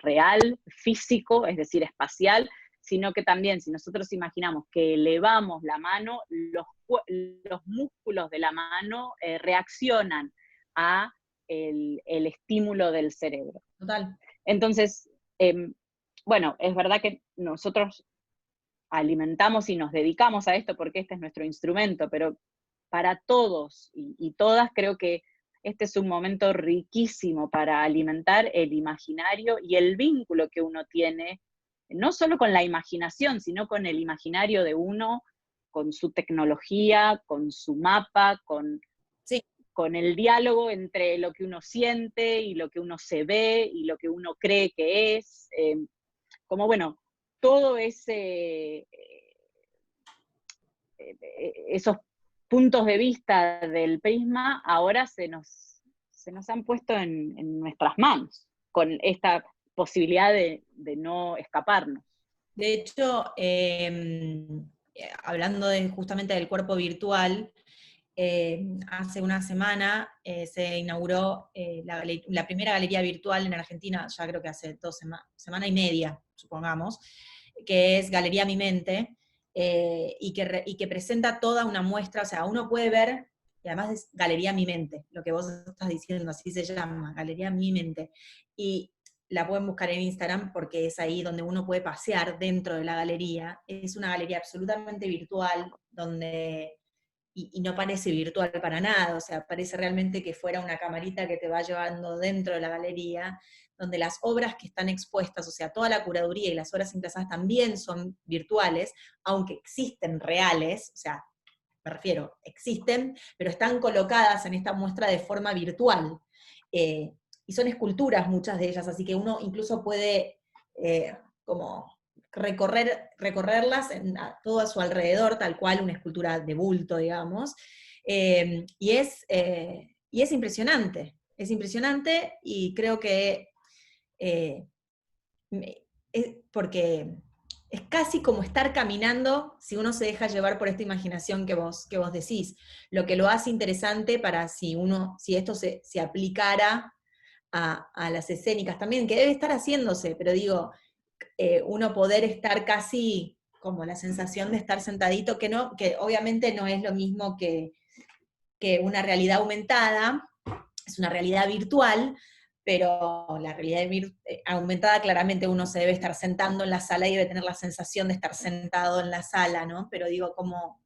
real, físico, es decir, espacial, sino que también si nosotros imaginamos que elevamos la mano, los músculos de la mano reaccionan a el estímulo del cerebro. Total. Entonces, bueno, es verdad que nosotros alimentamos y nos dedicamos a esto porque este es nuestro instrumento, pero para todos y todas creo que este es un momento riquísimo para alimentar el imaginario y el vínculo que uno tiene, no solo con la imaginación, sino con el imaginario de uno, con su tecnología, con su mapa, con el diálogo entre lo que uno siente y lo que uno se ve y lo que uno cree que es. Como bueno, todo esos puntos de vista del prisma ahora se nos han puesto en nuestras manos, con esta posibilidad de no escaparnos. De hecho, hablando justamente del cuerpo virtual, hace una semana se inauguró la primera galería virtual en Argentina, ya creo que hace semana y media, supongamos, que es Galería Mi Mente, y que presenta toda una muestra, o sea, uno puede ver, y además es Galería Mi Mente, lo que vos estás diciendo, así se llama, Galería Mi Mente, y la pueden buscar en Instagram porque es ahí donde uno puede pasear dentro de la galería. Es una galería absolutamente virtual, donde y no parece virtual para nada, o sea, parece realmente que fuera una camarita que te va llevando dentro de la galería, donde las obras que están expuestas, o sea, toda la curaduría y las obras emplazadas también son virtuales, aunque existen reales, o sea, me refiero, existen, pero están colocadas en esta muestra de forma virtual. Y son esculturas muchas de ellas, así que uno incluso puede como recorrerlas todo a su alrededor, tal cual una escultura de bulto, digamos, y es impresionante, y creo que porque es casi como estar caminando si uno se deja llevar por esta imaginación que vos decís, lo que lo hace interesante para si esto se aplicara a las escénicas también, que debe estar haciéndose, pero digo, uno poder estar casi como la sensación de estar sentadito, que obviamente no es lo mismo que una realidad aumentada, es una realidad virtual, pero la realidad aumentada claramente uno se debe estar sentando en la sala y debe tener la sensación de estar sentado en la sala, ¿no? Pero digo, como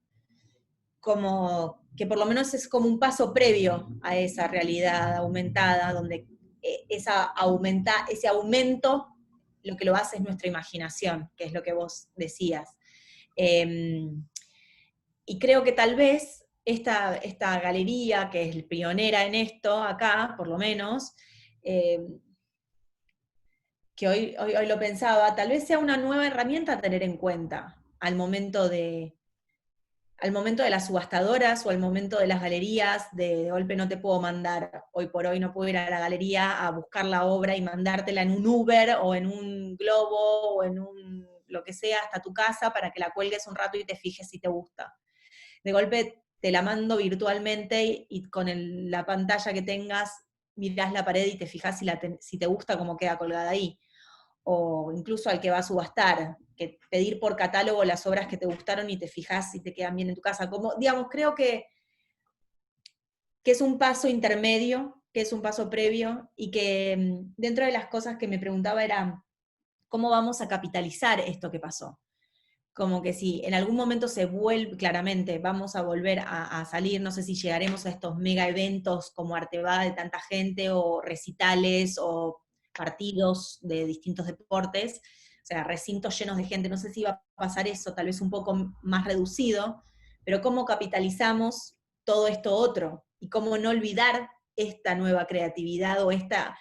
que por lo menos es como un paso previo a esa realidad aumentada, donde ese aumento lo que lo hace es nuestra imaginación, que es lo que vos decías. Y creo que tal vez esta galería, que es pionera en esto, acá, por lo menos, que hoy lo pensaba, tal vez sea una nueva herramienta a tener en cuenta al momento de las subastadoras o al momento de las galerías, de golpe no te puedo mandar, hoy por hoy no puedo ir a la galería a buscar la obra y mandártela en un Uber o en un globo o en un lo que sea hasta tu casa para que la cuelgues un rato y te fijes si te gusta. De golpe te la mando virtualmente y con la pantalla que tengas mirás la pared y te fijas si te gusta cómo queda colgada ahí. O incluso al que va a subastar, que pedir por catálogo las obras que te gustaron y te fijas si te quedan bien en tu casa. Como, digamos, creo que es un paso intermedio, que es un paso previo, y que dentro de las cosas que me preguntaba era, ¿cómo vamos a capitalizar esto que pasó? como que si en algún momento se vuelve, claramente, vamos a volver a salir, no sé si llegaremos a estos mega eventos como Artebá de tanta gente, o recitales, o partidos de distintos deportes, o sea, recintos llenos de gente, no sé si va a pasar eso, tal vez un poco más reducido, pero cómo capitalizamos todo esto otro, y cómo no olvidar esta nueva creatividad, o esta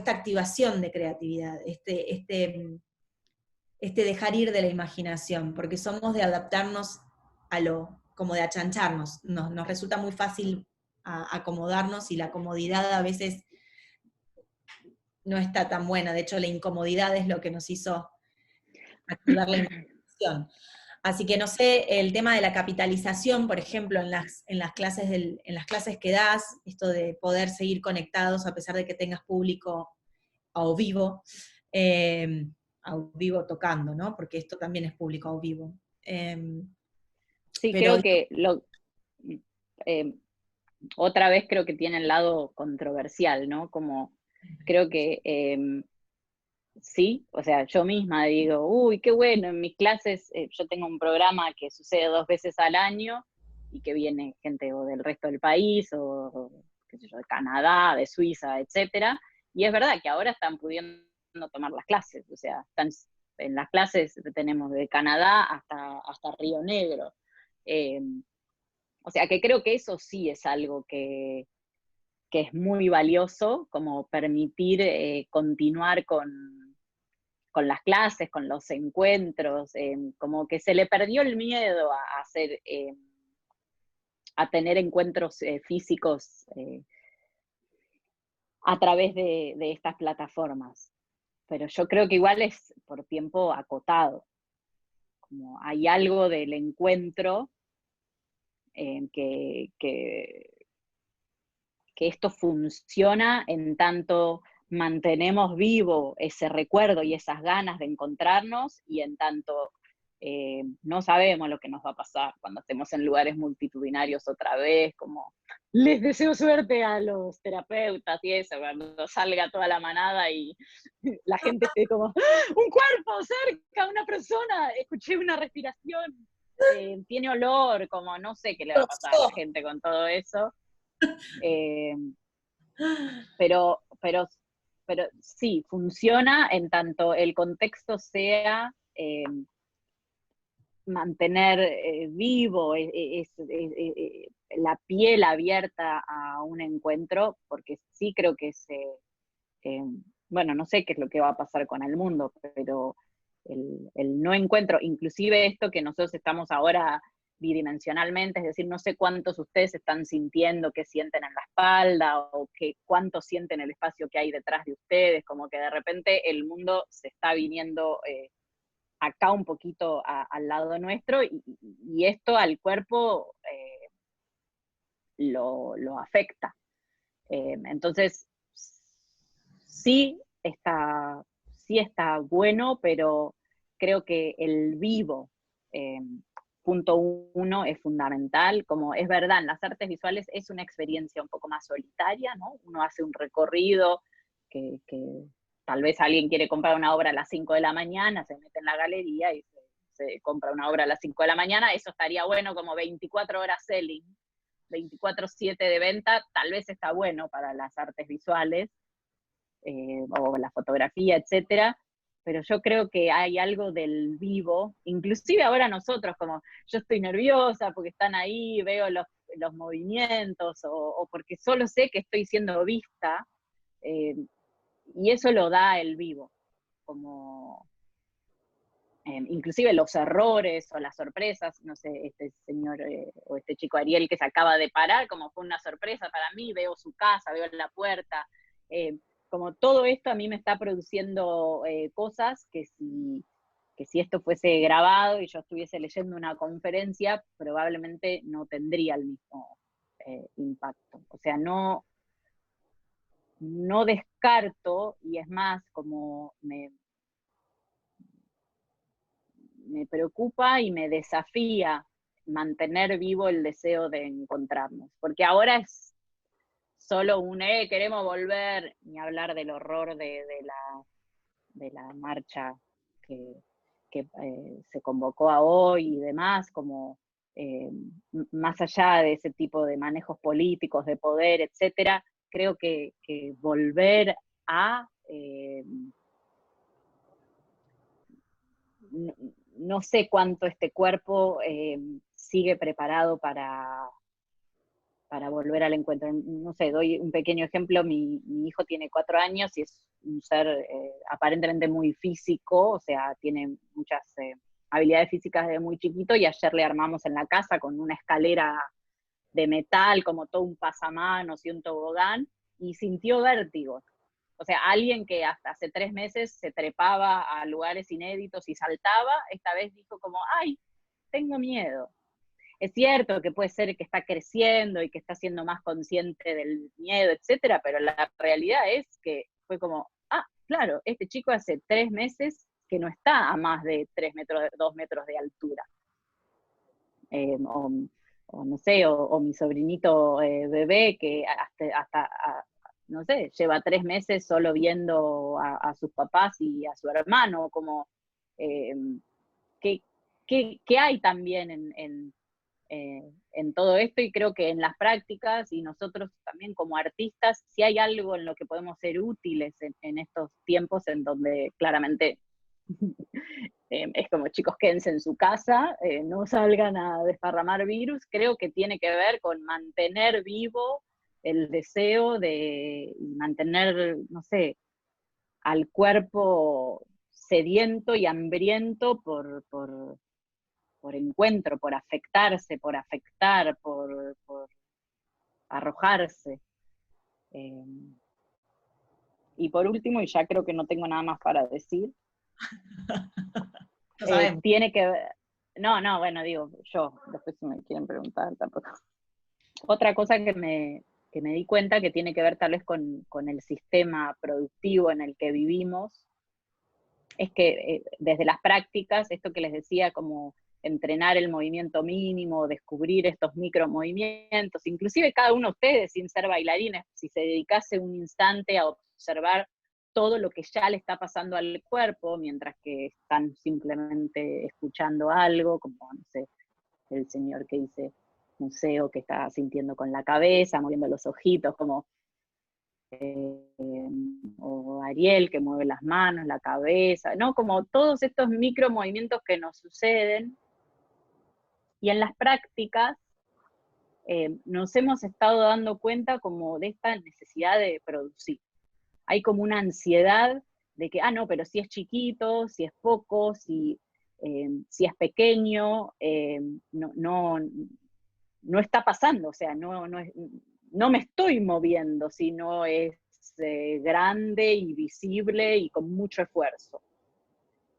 activación de creatividad, este dejar ir de la imaginación, porque somos de adaptarnos como de achancharnos, nos resulta muy fácil acomodarnos, y la comodidad a veces no está tan buena, de hecho la incomodidad es lo que nos hizo activar la imaginación. Así que no sé, el tema de la capitalización, por ejemplo, en las clases que das, esto de poder seguir conectados a pesar de que tengas público a vivo, a vivo tocando, ¿no? Porque esto también es público a vivo. Sí, Pero creo que otra vez creo que tiene el lado controversial, ¿no? Como creo que sí, o sea, yo misma digo, uy, qué bueno, en mis clases yo tengo un programa que sucede 2 veces al año y que viene gente o del resto del país o qué sé yo, de Canadá, de Suiza, etcétera, y es verdad que ahora están pudiendo tomar las clases, o sea, están en las clases tenemos de Canadá hasta Río Negro. Eh, o sea, que creo que eso sí es algo que es muy valioso, como permitir continuar con las clases, con los encuentros, como que se le perdió el miedo a hacer, a tener encuentros físicos a través de estas plataformas. Pero yo creo que igual es por tiempo acotado, como hay algo del encuentro que esto funciona en tanto mantenemos vivo ese recuerdo y esas ganas de encontrarnos, y en tanto no sabemos lo que nos va a pasar cuando estemos en lugares multitudinarios otra vez, como les deseo suerte a los terapeutas y eso, cuando salga toda la manada y la gente esté como, un cuerpo cerca, una persona, escuché una respiración, tiene olor, como no sé qué le va a pasar a la gente con todo eso. Pero sí, funciona en tanto el contexto sea mantener vivo la piel abierta a un encuentro, porque sí creo que bueno, no sé qué es lo que va a pasar con el mundo, pero el no encuentro, inclusive esto que nosotros estamos ahora bidimensionalmente, es decir, no sé cuántos ustedes están sintiendo, qué sienten en la espalda, o cuánto sienten el espacio que hay detrás de ustedes, como que de repente el mundo se está viniendo acá un poquito al lado nuestro, y esto al cuerpo lo afecta. Entonces, sí está bueno, pero creo que el vivo, punto 1, es fundamental. Como es verdad, en las artes visuales es una experiencia un poco más solitaria, ¿no? Uno hace un recorrido que tal vez alguien quiere comprar una obra a las 5 de la mañana, se mete en la galería y se compra una obra a las 5 de la mañana, eso estaría bueno, como 24 horas selling, 24/7 de venta, tal vez está bueno para las artes visuales, o la fotografía, etcétera, pero yo creo que hay algo del vivo, inclusive ahora nosotros, como yo estoy nerviosa porque están ahí, veo los movimientos, o porque solo sé que estoy siendo vista, y eso lo da el vivo, como inclusive los errores o las sorpresas, no sé, este señor o este chico Ariel que se acaba de parar, como fue una sorpresa para mí, veo su casa, veo la puerta, como todo esto a mí me está produciendo cosas que si esto fuese grabado y yo estuviese leyendo una conferencia, probablemente no tendría el mismo impacto. O sea, no descarto, y es más, como me preocupa y me desafía mantener vivo el deseo de encontrarnos, porque ahora es solo queremos volver, ni hablar del horror de la marcha se convocó a hoy y demás, como más allá de ese tipo de manejos políticos, de poder, etcétera, creo que volver a no sé cuánto este cuerpo sigue preparado para volver al encuentro. No sé, doy un pequeño ejemplo, mi hijo tiene 4 años y es un ser aparentemente muy físico, o sea, tiene muchas habilidades físicas desde muy chiquito, y ayer le armamos en la casa con una escalera de metal, como todo un pasamanos y un tobogán, y sintió vértigo. O sea, alguien que hasta hace 3 meses se trepaba a lugares inéditos y saltaba, esta vez dijo como, ay, tengo miedo. Es cierto que puede ser que está creciendo y que está siendo más consciente del miedo, etcétera, pero la realidad es que fue como, ah, claro, este chico hace 3 meses que no está a más de 2 metros de altura. O no sé, o mi sobrinito bebé que hasta no sé, lleva 3 meses solo viendo a sus papás y a su hermano, como ¿qué hay también en todo esto? Y creo que en las prácticas, y nosotros también como artistas, si hay algo en lo que podemos ser útiles en estos tiempos en donde claramente es como, chicos, quédense en su casa, no salgan a desparramar virus, creo que tiene que ver con mantener vivo el deseo de mantener, no sé, al cuerpo sediento y hambriento por encuentro, por afectarse, por afectar, por arrojarse. Y por último, y ya creo que no tengo nada más para decir, tiene que ver, no, bueno, digo, yo, después si me quieren preguntar tampoco. Otra cosa que me di cuenta que tiene que ver tal vez con el sistema productivo en el que vivimos, es que desde las prácticas, esto que les decía, como entrenar el movimiento mínimo, descubrir estos micromovimientos, inclusive cada uno de ustedes, sin ser bailarines, si se dedicase un instante a observar todo lo que ya le está pasando al cuerpo, mientras que están simplemente escuchando algo, como, no sé, el señor que dice museo, que está sintiendo con la cabeza, moviendo los ojitos, como o Ariel que mueve las manos, la cabeza, ¿no? Como todos estos micromovimientos que nos suceden, y en las prácticas nos hemos estado dando cuenta como de esta necesidad de producir. Hay como una ansiedad de que, no, pero si es chiquito, si es poco, si es pequeño, no está pasando, o sea, no me estoy moviendo, sino es grande y visible y con mucho esfuerzo.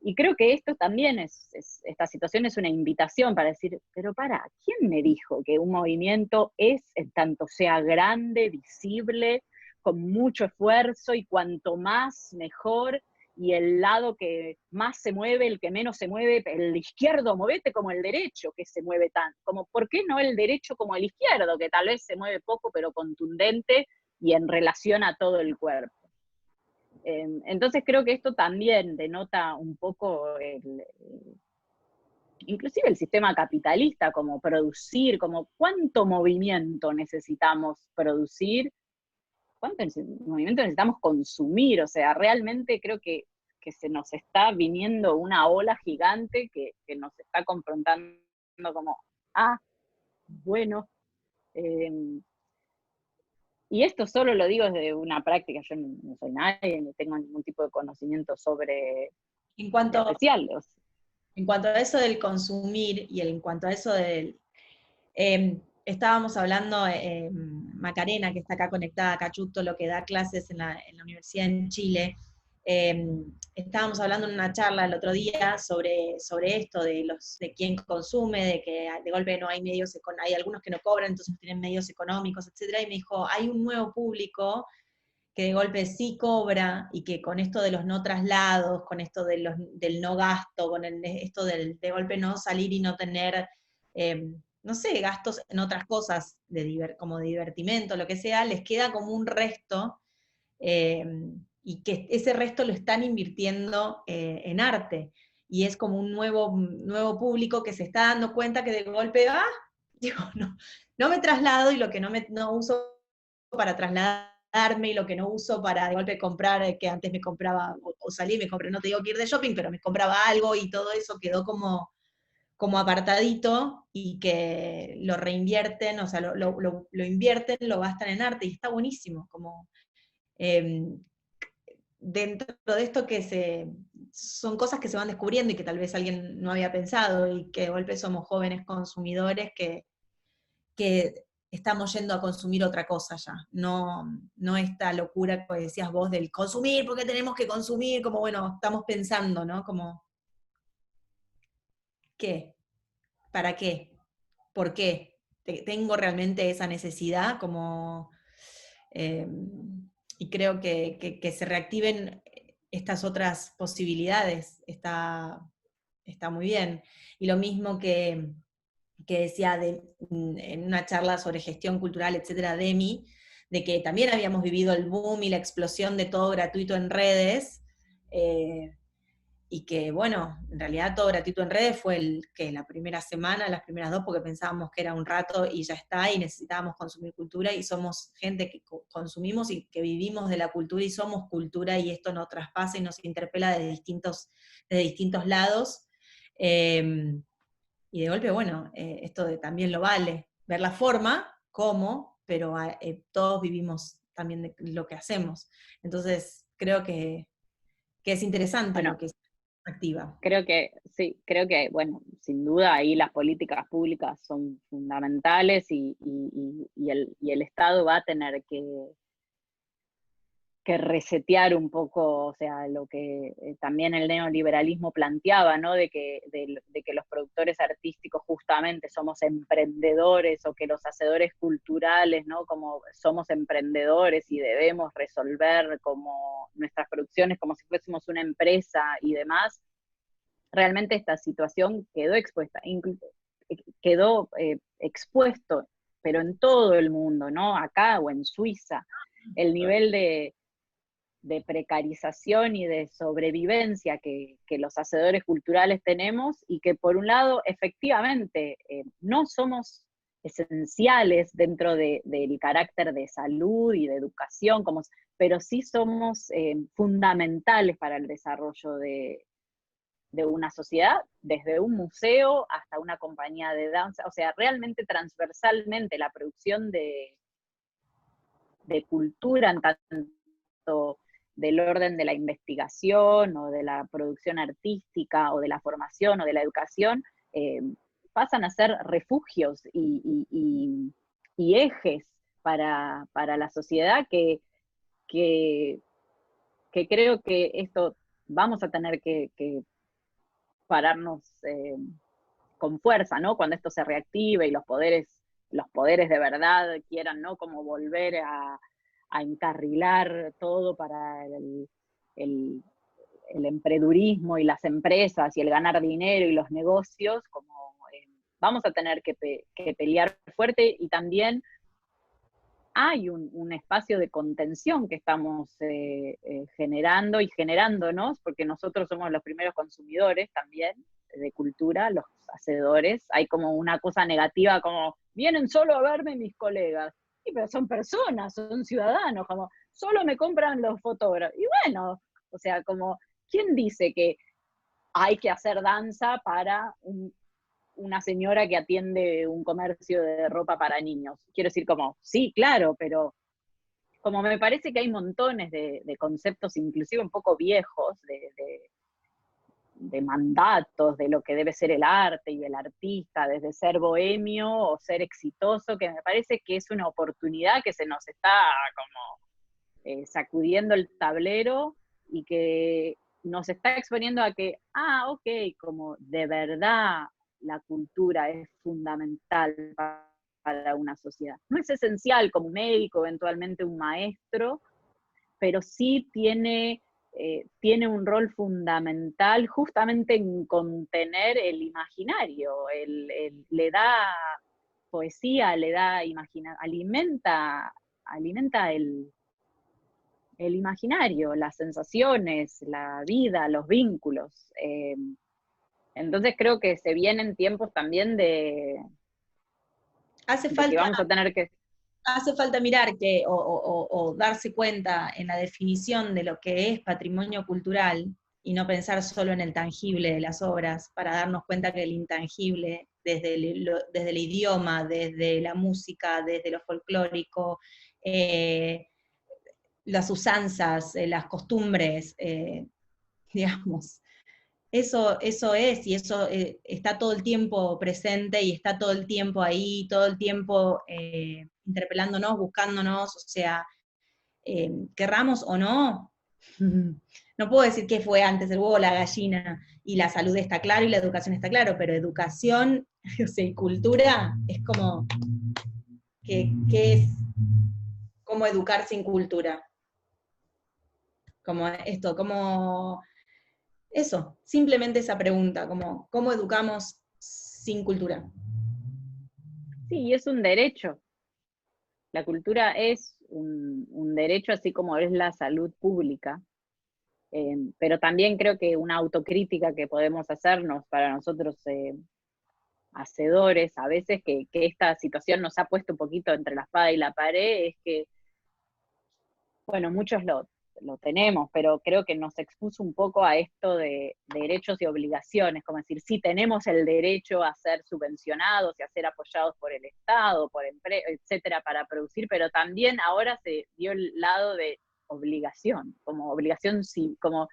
Y creo que esto también esta situación es una invitación para decir, pero ¿quién me dijo que un movimiento es, en tanto sea grande, visible, con mucho esfuerzo, y cuanto más mejor, y el lado que más se mueve, el que menos se mueve, el izquierdo, movete como el derecho, que se mueve tanto, como ¿por qué no el derecho como el izquierdo, que tal vez se mueve poco pero contundente y en relación a todo el cuerpo? Entonces creo que esto también denota un poco inclusive el sistema capitalista, como producir, como cuánto movimiento necesitamos producir, cuánto movimiento necesitamos consumir. O sea, realmente creo que se nos está viniendo una ola gigante que nos está confrontando como, bueno, y esto solo lo digo desde una práctica, yo no soy nadie, ni tengo ningún tipo de conocimiento sobre especial. En cuanto a eso del consumir, y en cuanto a eso del... estábamos hablando, Macarena, que está acá conectada, Cachuto, lo que da clases en la universidad en Chile, estábamos hablando en una charla el otro día sobre esto, de quién consume, de que de golpe no hay medios, hay algunos que no cobran, entonces no tienen medios económicos, etcétera, y me dijo, hay un nuevo público que de golpe sí cobra, y que con esto de los no traslados, con esto del no gasto, con esto de golpe no salir y no tener, no sé, gastos en otras cosas, como de divertimento, lo que sea, les queda como un resto, y que ese resto lo están invirtiendo en arte. y es como un nuevo público que se está dando cuenta que de golpe, digo, no me traslado, y lo que no uso para trasladarme, y lo que no uso para de golpe comprar, que antes me compraba, o salí y me compré, no te digo que ir de shopping, pero me compraba algo, y todo eso quedó como apartadito, y que lo reinvierten, o sea, lo invierten, lo gastan en arte, y está buenísimo, como dentro de esto son cosas que se van descubriendo y que tal vez alguien no había pensado, y que de golpe somos jóvenes consumidores que estamos yendo a consumir otra cosa ya, no esta locura que decías vos del consumir, porque tenemos que consumir, como bueno, estamos pensando, ¿no? Como, ¿qué? ¿Para qué? ¿Por qué? ¿Tengo realmente esa necesidad? Como, y creo que se reactiven estas otras posibilidades, está muy bien. Y lo mismo que decía en una charla sobre gestión cultural, etcétera, Demi, de que también habíamos vivido el boom y la explosión de todo gratuito en redes, y que, bueno, en realidad todo gratuito en redes fue la primera semana, las primeras 2, porque pensábamos que era un rato y ya está, y necesitábamos consumir cultura, y somos gente que consumimos y que vivimos de la cultura, y somos cultura, y esto nos traspasa y nos interpela de distintos lados. Y de golpe, bueno, esto también lo vale, ver la forma, cómo, pero todos vivimos también de lo que hacemos. Entonces, creo que es interesante Bueno, lo que se activa. creo que sí, creo que, bueno, sin duda ahí las políticas públicas son fundamentales y el Estado va a tener que resetear un poco, o sea, lo que también el neoliberalismo planteaba, ¿no? De que los productores artísticos justamente somos emprendedores, o que los hacedores culturales, ¿no? Como somos emprendedores y debemos resolver como nuestras producciones como si fuésemos una empresa y demás. Realmente esta situación quedó expuesta, quedó expuesto, pero en todo el mundo, ¿no? Acá o en Suiza, el nivel de precarización y de sobrevivencia que los hacedores culturales tenemos, y que por un lado efectivamente no somos esenciales dentro del carácter de salud y de educación, pero sí somos fundamentales para el desarrollo de una sociedad, desde un museo hasta una compañía de danza, o sea, realmente transversalmente la producción de cultura en tanto del orden de la investigación o de la producción artística o de la formación o de la educación, pasan a ser refugios y ejes para la sociedad que creo que esto vamos a tener que pararnos con fuerza, ¿no? Cuando esto se reactive y los poderes de verdad quieran, ¿no? Como volver a encarrilar todo para el emprendurismo y las empresas y el ganar dinero y los negocios, como vamos a tener que pelear fuerte. Y también hay un espacio de contención que estamos generándonos, porque nosotros somos los primeros consumidores también de cultura, los hacedores. Hay como una cosa negativa, como vienen solo a verme mis colegas. Sí, pero son personas, son ciudadanos, como solo me compran los fotógrafos. Y bueno, o sea, como, ¿quién dice que hay que hacer danza para una señora que atiende un comercio de ropa para niños? Quiero decir, como, sí, claro, pero como me parece que hay montones de conceptos, inclusive un poco viejos, de mandatos de lo que debe ser el arte y el artista, desde ser bohemio o ser exitoso, que me parece que es una oportunidad que se nos está como sacudiendo el tablero, y que nos está exponiendo a que, ok, como de verdad la cultura es fundamental para una sociedad. No es esencial como un médico, eventualmente un maestro, pero sí tiene un rol fundamental justamente en contener el imaginario, le da poesía, le da alimenta el imaginario, las sensaciones, la vida, los vínculos. Entonces creo que se vienen tiempos también de Hace que falta, vamos a tener que... hace falta mirar que, o darse cuenta en la definición de lo que es patrimonio cultural, y no pensar solo en el tangible de las obras, para darnos cuenta que el intangible, desde el idioma, desde la música, desde lo folclórico, las usanzas, las costumbres, digamos, eso es, y eso está todo el tiempo presente, y está todo el tiempo ahí, todo el tiempo interpelándonos, buscándonos, o sea, querramos o no, no puedo decir qué fue antes, el huevo o la gallina, y la salud está claro, y la educación está claro, pero educación, o sea, y cultura, es como, ¿qué es? ¿Cómo educar sin cultura? Como esto, como eso, simplemente esa pregunta, como, ¿cómo educamos sin cultura? Sí, es un derecho. La cultura es un derecho, así como es la salud pública. Pero también creo que una autocrítica que podemos hacernos para nosotros hacedores, a veces que esta situación nos ha puesto un poquito entre la espada y la pared, es que, bueno, muchos lo tenemos, pero creo que nos expuso un poco a esto de derechos y obligaciones, como decir, sí tenemos el derecho a ser subvencionados y a ser apoyados por el Estado, por etcétera, para producir, pero también ahora se dio el lado de obligación, sí, como,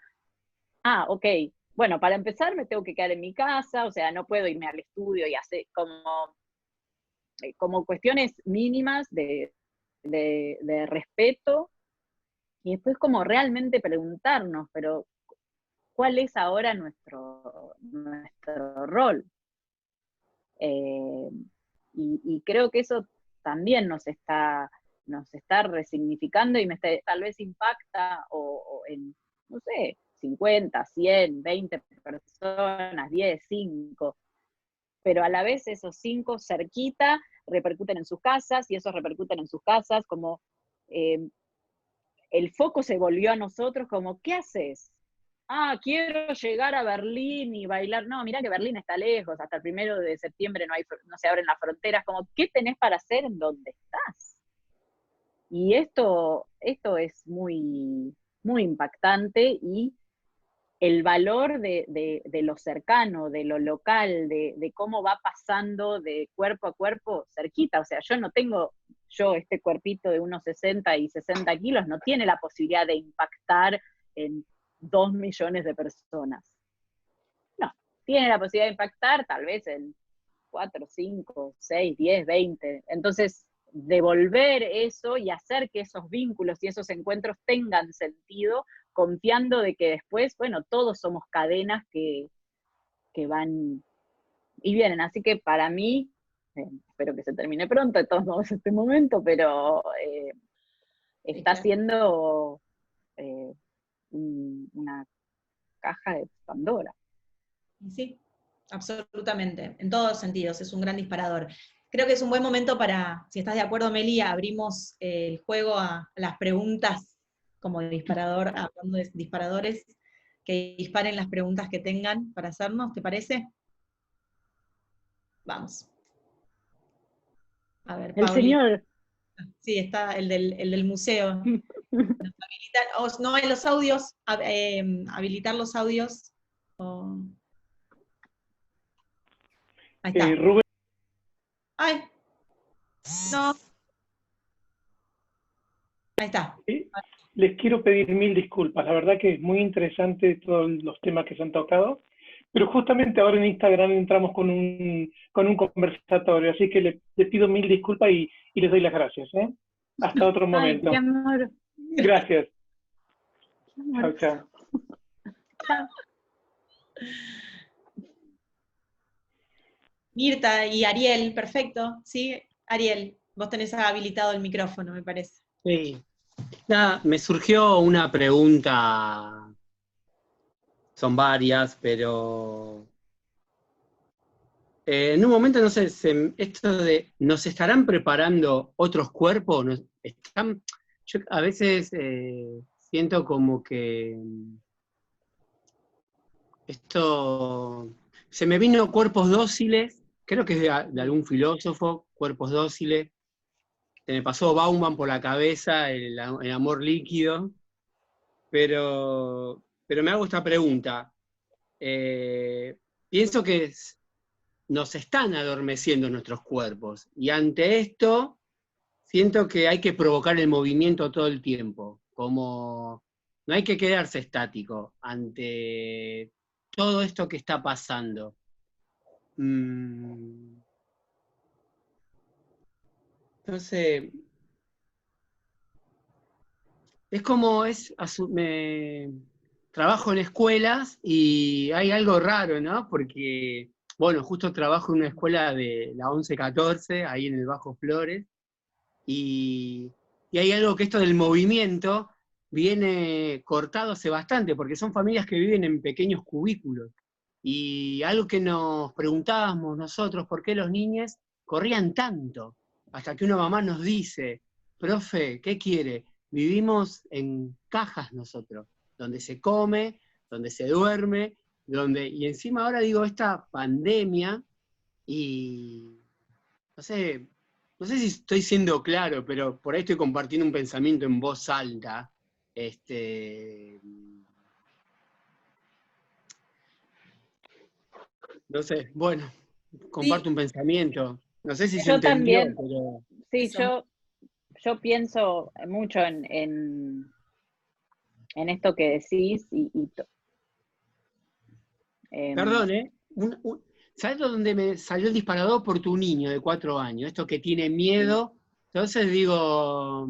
ok, bueno, para empezar me tengo que quedar en mi casa, o sea, no puedo irme al estudio y hacer como cuestiones mínimas de respeto, y después como realmente preguntarnos, pero ¿cuál es ahora nuestro rol? Y creo que eso también nos está resignificando, y tal vez impacta o en, no sé, 50, 100, 20 personas, 10, 5, pero a la vez esos 5 cerquita repercuten en sus casas, y esos repercuten en sus casas, como el foco se volvió a nosotros, como, ¿qué haces? Quiero llegar a Berlín y bailar. No, mirá que Berlín está lejos, hasta el 1 de septiembre no se abren las fronteras, como, ¿qué tenés para hacer en donde estás? Y esto es muy, muy impactante, y el valor de lo cercano, de lo local, de cómo va pasando de cuerpo a cuerpo cerquita. O sea, este cuerpito de unos 60 y 60 kilos no tiene la posibilidad de impactar en 2 millones de personas. No, tiene la posibilidad de impactar tal vez en 4, 5, 6, 10, 20. Entonces, devolver eso y hacer que esos vínculos y esos encuentros tengan sentido, confiando de que después, bueno, todos somos cadenas que van y vienen. Así que para mí, espero que se termine pronto, de todos modos, este momento, pero está siendo una caja de Pandora. Sí, absolutamente, en todos sentidos, es un gran disparador. Creo que es un buen momento para, si estás de acuerdo, Meli, abrimos el juego a las preguntas como disparador, hablando de disparadores, que disparen las preguntas que tengan para hacernos, ¿te parece? Vamos. A ver, El Pauli. señor. Sí, está el del museo. No, en los audios, habilitar los audios. Ahí está. Rubén. ¡Ay! No. Ahí está. Les quiero pedir 1000 disculpas. La verdad que es muy interesante todos los temas que se han tocado, pero justamente ahora en Instagram entramos con un conversatorio, así que le pido 1000 disculpas y les doy las gracias. Hasta otro momento. Ay, qué amor. Gracias. Qué amor. Chao, chao. Chao. Mirta y Ariel, perfecto. Sí, Ariel, vos tenés habilitado el micrófono, me parece. Sí. Nada, me surgió una pregunta, son varias, pero en un momento, no sé, esto de, ¿nos estarán preparando otros cuerpos? Yo a veces siento como que esto, se me vino Cuerpos Dóciles, creo que es de algún filósofo, Cuerpos Dóciles, se me pasó Bauman por la cabeza, el amor líquido, pero me hago esta pregunta. Pienso que nos están adormeciendo nuestros cuerpos, y ante esto siento que hay que provocar el movimiento todo el tiempo, como no hay que quedarse estático ante todo esto que está pasando. Entonces, es como trabajo en escuelas y hay algo raro, ¿no? Porque, bueno, justo trabajo en una escuela de la 11-14, ahí en el Bajo Flores, y hay algo que esto del movimiento viene cortado hace bastante, porque son familias que viven en pequeños cubículos. Y algo que nos preguntábamos nosotros, ¿por qué los niños corrían tanto? Hasta que una mamá nos dice, profe, ¿qué quiere? Vivimos en cajas nosotros, donde se come, donde se duerme, y encima ahora digo, esta pandemia, y no sé si estoy siendo claro, pero por ahí estoy compartiendo un pensamiento en voz alta. No sé, bueno, comparto un pensamiento. No sé si se Yo entendió, también, pero... sí, yo pienso mucho en esto que decís Perdón, ¿eh? ¿Sabes dónde me salió el disparador? Por tu niño de 4 años, esto que tiene miedo. Entonces digo,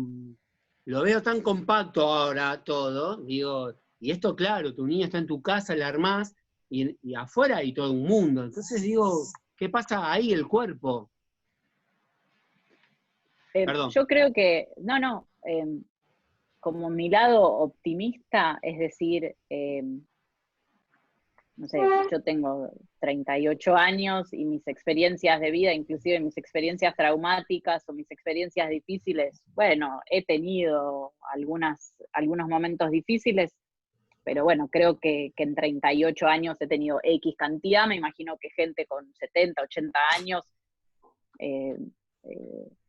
lo veo tan compacto ahora todo, digo, y esto claro, tu niño está en tu casa, la armás, y afuera hay todo un mundo. Entonces digo, ¿qué pasa ahí el cuerpo? Perdón. yo creo que, como mi lado optimista, es decir, no sé, yo tengo 38 años y mis experiencias de vida, inclusive mis experiencias traumáticas o mis experiencias difíciles, bueno, he tenido algunos momentos difíciles, pero bueno, creo que en 38 años he tenido X cantidad, me imagino que gente con 70, 80 años eh,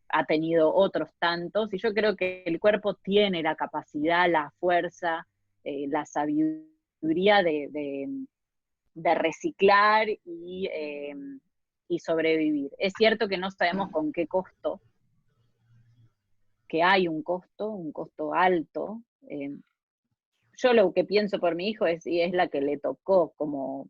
ha tenido otros tantos, y yo creo que el cuerpo tiene la capacidad, la fuerza, la sabiduría de reciclar y sobrevivir. Es cierto que no sabemos con qué costo, que hay un costo alto. Yo lo que pienso por mi hijo y es la que le tocó, como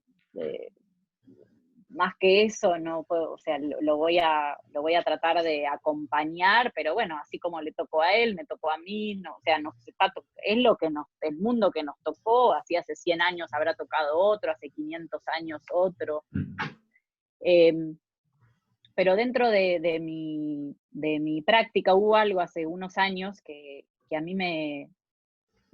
más que eso no puedo, o sea, lo voy a tratar de acompañar, pero bueno, así como le tocó a él, me tocó a mí, no, o sea, es el mundo que nos tocó, así hace 100 años habrá tocado otro, hace 500 años otro. Pero dentro de mi práctica hubo algo hace unos años que a mí me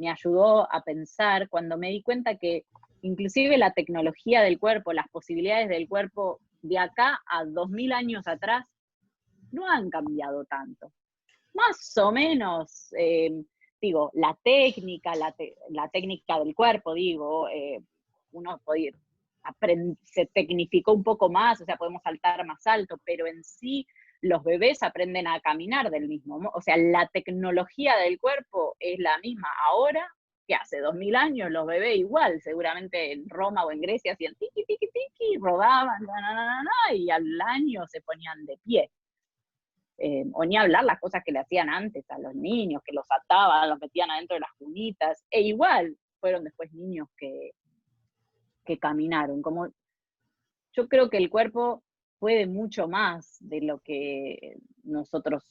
ayudó a pensar cuando me di cuenta que inclusive la tecnología del cuerpo, las posibilidades del cuerpo de acá a 2000 años atrás no han cambiado tanto. Más o menos, digo, la técnica del cuerpo, digo, uno se tecnificó un poco más, o sea, podemos saltar más alto, pero en sí los bebés aprenden a caminar del mismo modo. O sea, la tecnología del cuerpo es la misma ahora que hace 2000 años. Los bebés igual, seguramente en Roma o en Grecia hacían tiki, tiki, tiki, rodaban, y al año se ponían de pie. O ni hablar las cosas que le hacían antes a los niños, que los ataban, los metían adentro de las cunitas, e igual fueron después niños que caminaron. Como yo creo que el cuerpo puede mucho más de lo que nosotros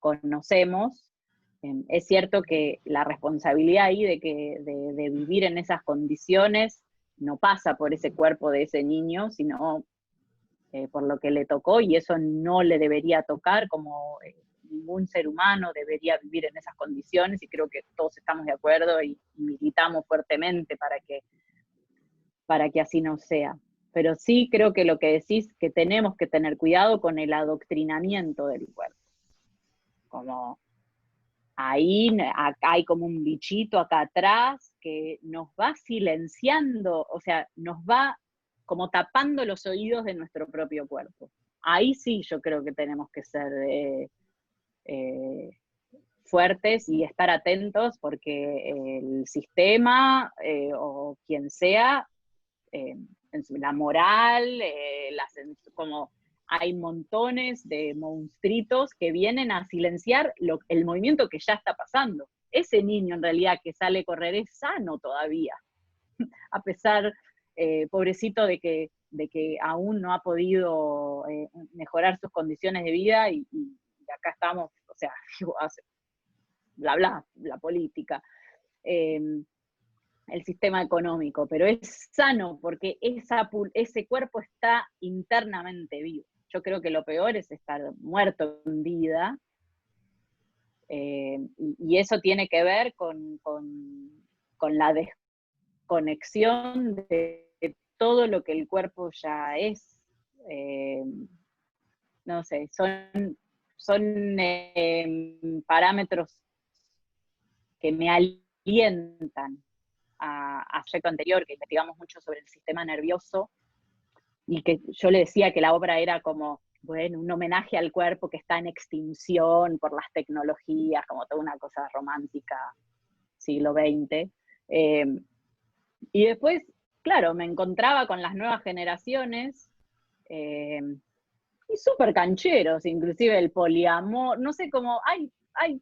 conocemos. Es cierto que la responsabilidad ahí de vivir en esas condiciones no pasa por ese cuerpo de ese niño, sino por lo que le tocó, y eso no le debería tocar, como ningún ser humano debería vivir en esas condiciones, y creo que todos estamos de acuerdo y militamos fuertemente para que así no sea. Pero sí creo que lo que decís, que tenemos que tener cuidado con el adoctrinamiento del cuerpo. Como ahí hay como un bichito acá atrás que nos va silenciando, o sea, nos va como tapando los oídos de nuestro propio cuerpo. Ahí sí yo creo que tenemos que ser fuertes y estar atentos, porque el sistema o quien sea, la moral, como hay montones de monstruitos que vienen a silenciar el movimiento que ya está pasando. Ese niño en realidad que sale a correr es sano todavía, a pesar, pobrecito, de que aún no ha podido mejorar sus condiciones de vida, y acá estamos, o sea, bla bla, la política, el sistema económico, pero es sano porque ese cuerpo está internamente vivo. Yo creo que lo peor es estar muerto en vida, y eso tiene que ver con la desconexión de todo lo que el cuerpo ya es. No sé, son parámetros que me alientan a aspecto anterior, que investigamos mucho sobre el sistema nervioso, y que yo le decía que la obra era como, bueno, un homenaje al cuerpo que está en extinción por las tecnologías, como toda una cosa romántica, siglo XX. Y después, claro, me encontraba con las nuevas generaciones, y súper cancheros, inclusive el poliamor, no sé, cómo hay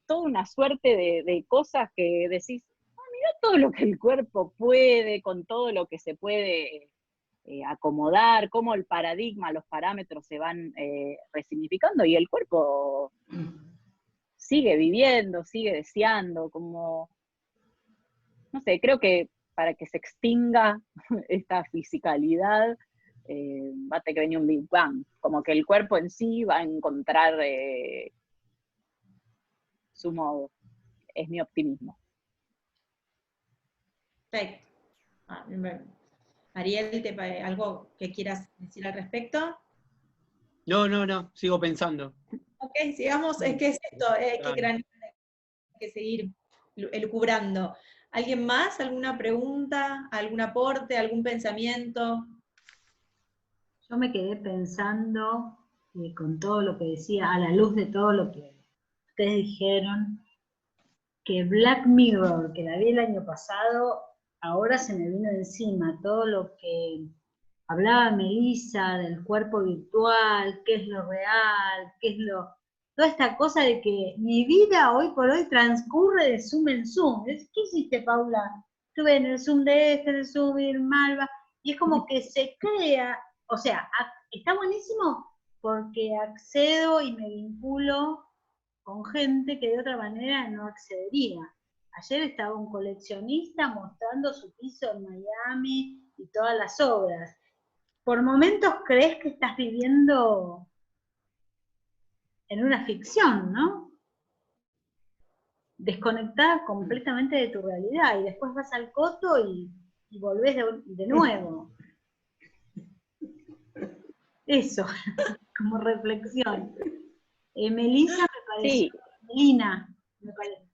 toda una suerte de cosas que decís, mira todo lo que el cuerpo puede, con todo lo que se puede acomodar, cómo el paradigma, los parámetros se van resignificando, y el cuerpo sigue viviendo, sigue deseando, como, no sé, creo que para que se extinga esta fisicalidad, va a tener que venir un Big Bang, como que el cuerpo en sí va a encontrar su modo. Es mi optimismo. Perfecto. Ariel, ¿algo que quieras decir al respecto? No, sigo pensando. Ok, sigamos, es que es esto, hay que seguir elucubrando. ¿Alguien más? ¿Alguna pregunta? ¿Algún aporte? ¿Algún pensamiento? Yo me quedé pensando, con todo lo que decía, a la luz de todo lo que ustedes dijeron, que Black Mirror, que la vi el año pasado, ahora se me vino encima todo lo que hablaba Melissa del cuerpo virtual, qué es lo real, toda esta cosa de que mi vida hoy por hoy transcurre de Zoom en Zoom. ¿Qué hiciste, Paula? Estuve en el Zoom de en el Zoom de Malva, y es como que se crea, o sea, está buenísimo porque accedo y me vinculo con gente que de otra manera no accedería. Ayer estaba un coleccionista mostrando su piso en Miami y todas las obras. Por momentos crees que estás viviendo en una ficción, ¿no? Desconectada completamente de tu realidad, y después vas al coto y volvés de nuevo. Eso, como reflexión. Melissa me pareció, sí. Melina,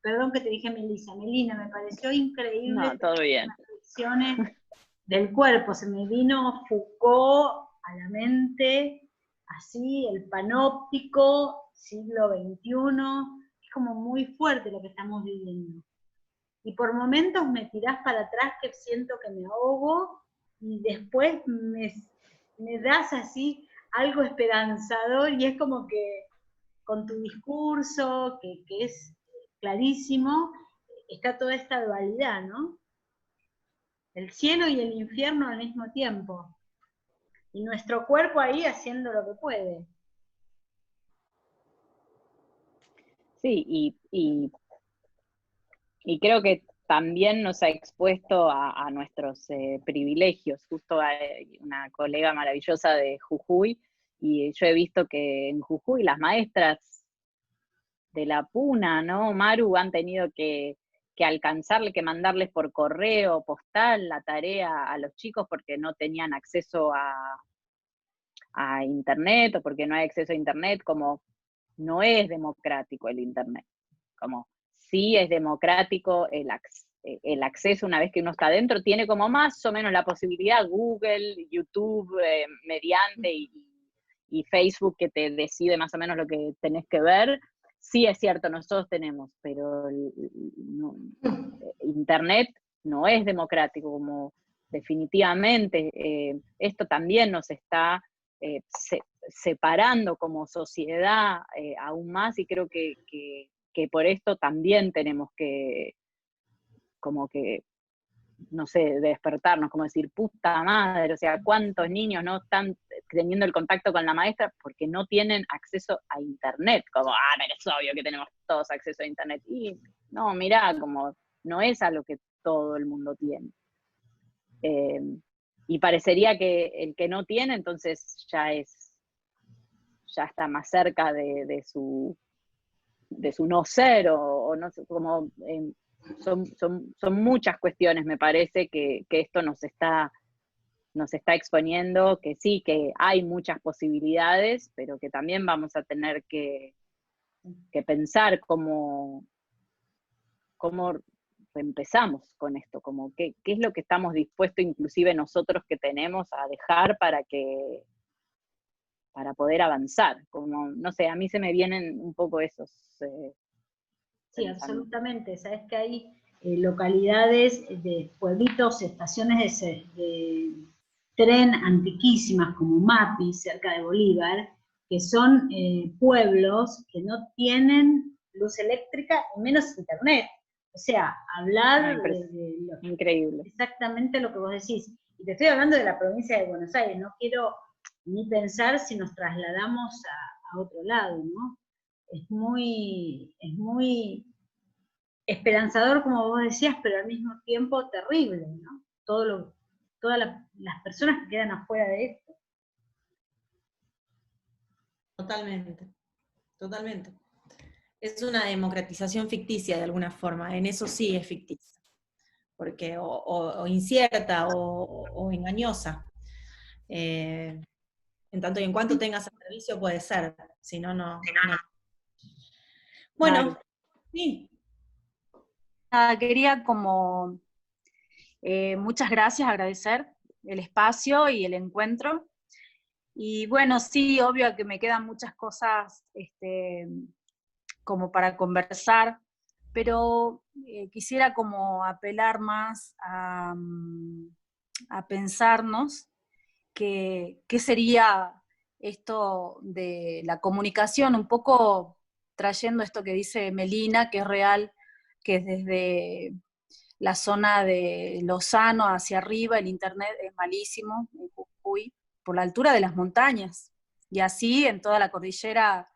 perdón que te dije Melissa, Melina, me pareció increíble. No, todo bien. Las reflexiones del cuerpo, se me vino Foucault a la mente, así, el panóptico, siglo XXI, es como muy fuerte lo que estamos viviendo. Y por momentos me tirás para atrás que siento que me ahogo, y después me das así algo esperanzador, y es como que con tu discurso, que es clarísimo, está toda esta dualidad, ¿no? El cielo y el infierno al mismo tiempo. Y nuestro cuerpo ahí haciendo lo que puede. Sí, y creo que también nos ha expuesto a nuestros privilegios. Justo hay una colega maravillosa de Jujuy, y yo he visto que en Jujuy las maestras de la Puna, ¿no, Maru?, han tenido que alcanzarle, que mandarles por correo postal la tarea a los chicos porque no tenían acceso a internet, o porque no hay acceso a internet. Como no es democrático el internet, como sí es democrático el acceso una vez que uno está adentro, tiene como más o menos la posibilidad, Google, YouTube, mediante, y Facebook que te decide más o menos lo que tenés que ver. Sí es cierto, nosotros tenemos, pero Internet no es democrático, como definitivamente esto también nos está separando como sociedad aún más, y creo que por esto también tenemos que, como que, no sé, despertarnos, como decir, puta madre, o sea, ¿cuántos niños no están teniendo el contacto con la maestra porque no tienen acceso a Internet? Como, pero es obvio que tenemos todos acceso a Internet. Y no, mirá, como no es algo que todo el mundo tiene. Y parecería que el que no tiene, entonces ya está más cerca de su no ser, o no sé, como son muchas cuestiones, me parece, que esto nos está exponiendo, que sí, que hay muchas posibilidades, pero que también vamos a tener que pensar cómo empezamos con esto, como qué es lo que estamos dispuestos, inclusive nosotros que tenemos, a dejar para poder avanzar. Como, no sé, a mí se me vienen un poco esos... Sí, absolutamente. Sabes que hay localidades de pueblitos, estaciones de tren antiquísimas como Mapi, cerca de Bolívar, que son pueblos que no tienen luz eléctrica y menos internet. O sea, hablar increíble. Exactamente lo que vos decís. Y te estoy hablando de la provincia de Buenos Aires, no quiero ni pensar si nos trasladamos a otro lado, ¿no? Es muy esperanzador, como vos decías, pero al mismo tiempo terrible, ¿no? Todas las personas que quedan afuera de esto. Totalmente, totalmente. Es una democratización ficticia de alguna forma, en eso sí es ficticia, porque o incierta o engañosa. En tanto y en cuanto tengas el servicio puede ser, si no, no. Bueno, claro. Sí. Quería como muchas gracias, agradecer el espacio y el encuentro. Y bueno, sí, obvio que me quedan muchas cosas como para conversar, pero quisiera como apelar más a pensarnos qué sería esto de la comunicación, un poco trayendo esto que dice Melina, que es real, que es desde la zona de Lozano hacia arriba, el internet es malísimo en Jujuy, por la altura de las montañas, y así en toda la cordillera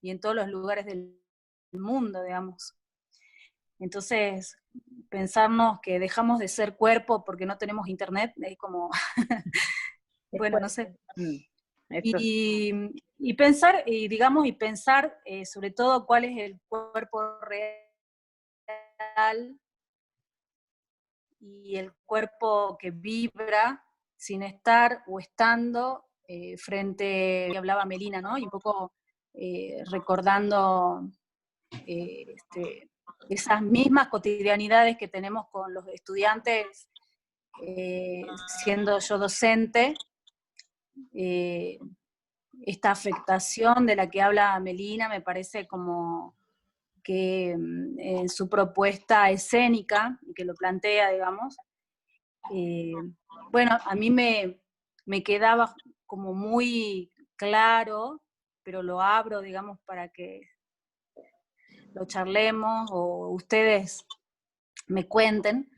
y en todos los lugares del mundo, digamos. Entonces, pensarnos que dejamos de ser cuerpo porque no tenemos internet, es como, bueno, no sé. Y pensar, y pensar sobre todo cuál es el cuerpo real y el cuerpo que vibra sin estar o estando frente, que hablaba Melina, ¿no? Y un poco recordando esas mismas cotidianidades que tenemos con los estudiantes, siendo yo docente, esta afectación de la que habla Melina me parece como que en su propuesta escénica, que lo plantea, digamos, bueno, a mí me quedaba como muy claro, pero lo abro, digamos, para que lo charlemos o ustedes me cuenten,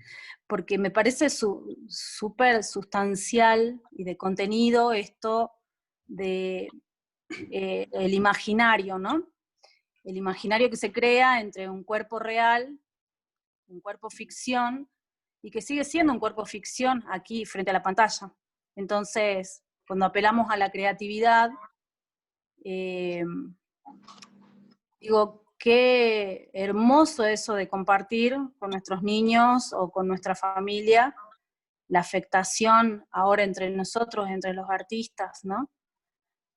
porque me parece súper sustancial y de contenido esto de el imaginario, ¿no? El imaginario que se crea entre un cuerpo real, un cuerpo ficción, y que sigue siendo un cuerpo ficción aquí frente a la pantalla. Entonces, cuando apelamos a la creatividad, digo, qué hermoso eso de compartir con nuestros niños o con nuestra familia la afectación ahora entre nosotros, entre los artistas, ¿no?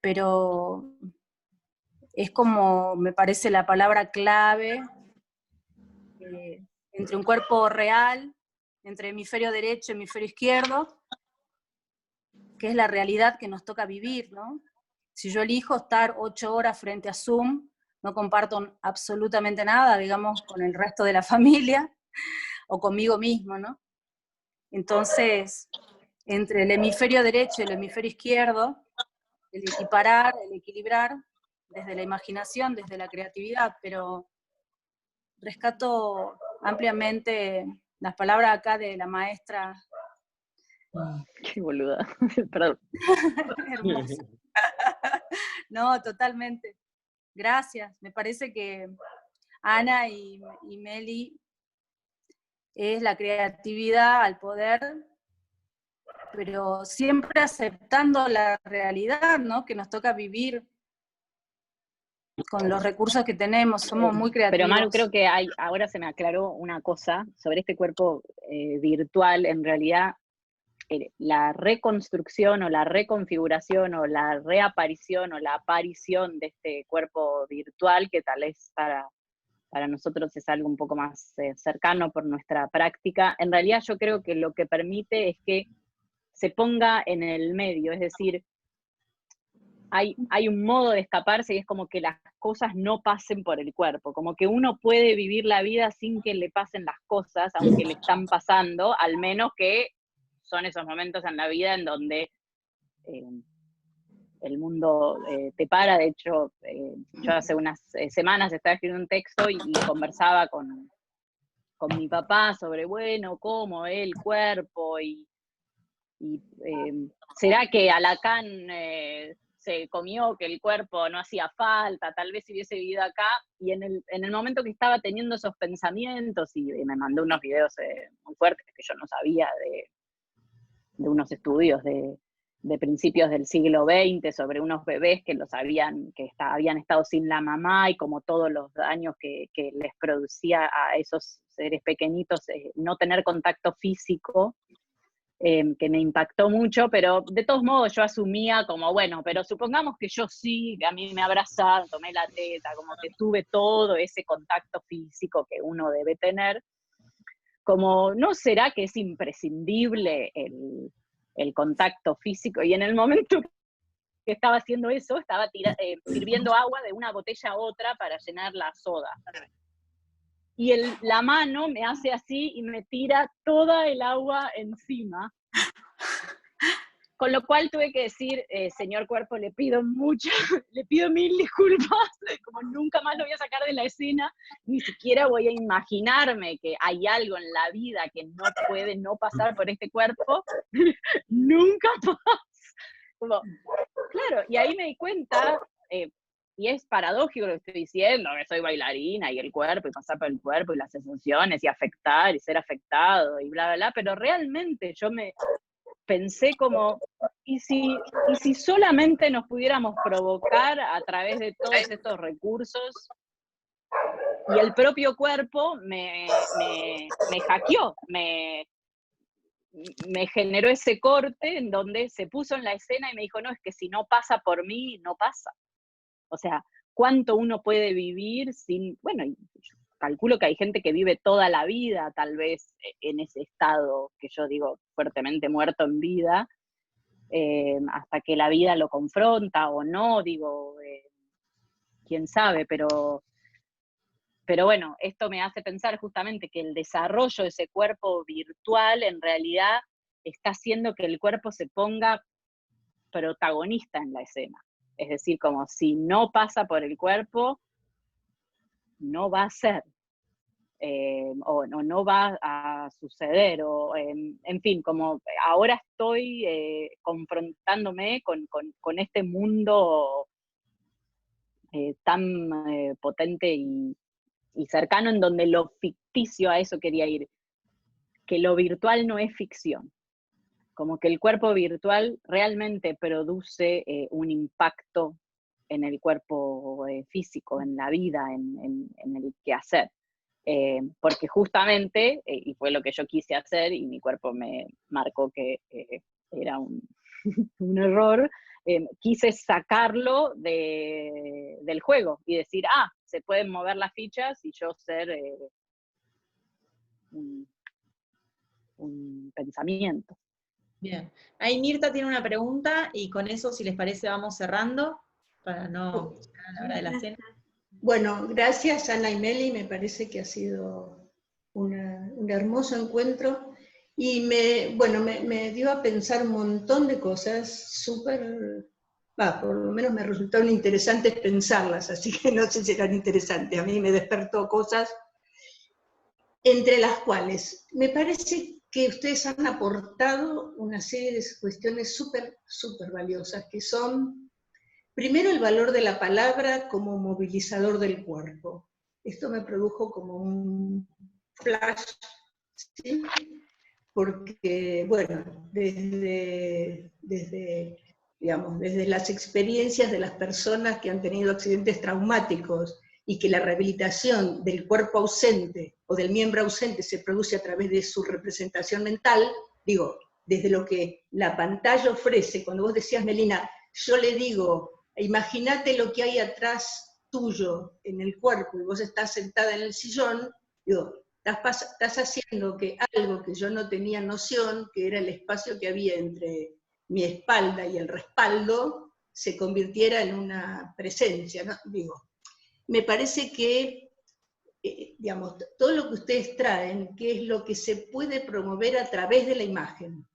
Pero es como, me parece la palabra clave, entre un cuerpo real, entre hemisferio derecho y hemisferio izquierdo, que es la realidad que nos toca vivir, ¿no? Si yo elijo estar 8 horas frente a Zoom, no comparto absolutamente nada, digamos, con el resto de la familia, o conmigo mismo, ¿no? Entonces, entre el hemisferio derecho y el hemisferio izquierdo, el equiparar, el equilibrar, desde la imaginación, desde la creatividad, pero rescato ampliamente las palabras acá de la maestra. Qué boluda, perdón. Hermosa. No, totalmente. Gracias. Me parece que Ana y Meli es la creatividad al poder, pero siempre aceptando la realidad, ¿no? Que nos toca vivir con los recursos que tenemos, somos muy creativos. Pero Maru, creo que ahora se me aclaró una cosa sobre este cuerpo virtual. En realidad, la reconstrucción o la reconfiguración o la reaparición o la aparición de este cuerpo virtual, que tal vez para nosotros es algo un poco más cercano por nuestra práctica, en realidad yo creo que lo que permite es que se ponga en el medio, es decir, hay un modo de escaparse y es como que las cosas no pasen por el cuerpo, como que uno puede vivir la vida sin que le pasen las cosas, aunque le están pasando, al menos que son esos momentos en la vida en donde el mundo te para. De hecho, yo hace unas semanas estaba escribiendo un texto y conversaba con mi papá sobre, bueno, cómo el cuerpo y ¿será que Alacán se comió que el cuerpo no hacía falta? Tal vez si hubiese vivido acá. Y en el momento que estaba teniendo esos pensamientos, y me mandó unos videos muy fuertes que yo no sabía de unos estudios de principios del siglo XX sobre unos bebés que habían estado sin la mamá y como todos los daños que les producía a esos seres pequeñitos no tener contacto físico, que me impactó mucho, pero de todos modos yo asumía como, bueno, pero supongamos que yo sí, que a mí me abrazaron, tomé la teta, como que tuve todo ese contacto físico que uno debe tener, como, ¿no será que es imprescindible el contacto físico? Y en el momento que estaba haciendo eso, estaba sirviendo agua de una botella a otra para llenar la soda. Y la mano me hace así y me tira toda el agua encima. Con lo cual tuve que decir, señor cuerpo, le pido 1000 disculpas, como nunca más lo voy a sacar de la escena, ni siquiera voy a imaginarme que hay algo en la vida que no puede no pasar por este cuerpo, nunca más. Como, claro, y ahí me di cuenta, y es paradójico lo que estoy diciendo, que soy bailarina y el cuerpo, y pasar por el cuerpo, y las sensaciones, y afectar, y ser afectado, y bla, bla, bla, pero realmente yo me pensé como, ¿y si solamente nos pudiéramos provocar a través de todos estos recursos? Y el propio cuerpo me hackeó, me generó ese corte en donde se puso en la escena y me dijo, no, es que si no pasa por mí, no pasa. O sea, ¿cuánto uno puede vivir sin...? Bueno, yo calculo que hay gente que vive toda la vida, tal vez, en ese estado que yo digo fuertemente muerto en vida, hasta que la vida lo confronta o no, digo, quién sabe, pero bueno, esto me hace pensar justamente que el desarrollo de ese cuerpo virtual en realidad está haciendo que el cuerpo se ponga protagonista en la escena. Es decir, como si no pasa por el cuerpo, no va a ser, o no va a suceder, o en fin, como ahora estoy confrontándome con este mundo tan potente y cercano, en donde lo ficticio, a eso quería ir, que lo virtual no es ficción. Como que el cuerpo virtual realmente produce un impacto en el cuerpo físico, en la vida, en el quehacer. Porque justamente, y fue lo que yo quise hacer, y mi cuerpo me marcó que era un error, quise sacarlo del juego y decir, se pueden mover las fichas y yo ser un pensamiento. Bien. Ahí Mirta tiene una pregunta y con eso, si les parece, vamos cerrando para no llegar a la hora de la cena. Bueno, gracias Ana y Meli, me parece que ha sido un hermoso encuentro y me dio a pensar un montón de cosas súper, por lo menos me resultaron interesantes pensarlas, así que no sé si eran interesantes, a mí me despertó cosas, entre las cuales me parece que ustedes han aportado una serie de cuestiones súper valiosas, que son, primero, el valor de la palabra como movilizador del cuerpo. Esto me produjo como un flash, ¿sí? Porque, bueno, desde las experiencias de las personas que han tenido accidentes traumáticos y que la rehabilitación del cuerpo ausente o del miembro ausente se produce a través de su representación mental, digo, desde lo que la pantalla ofrece, cuando vos decías, Melina, yo le digo, imagínate lo que hay atrás tuyo en el cuerpo y vos estás sentada en el sillón, digo, estás haciendo que algo que yo no tenía noción, que era el espacio que había entre mi espalda y el respaldo, se convirtiera en una presencia, ¿no? Digo, me parece que, digamos, todo lo que ustedes traen, que es lo que se puede promover a través de la imagen,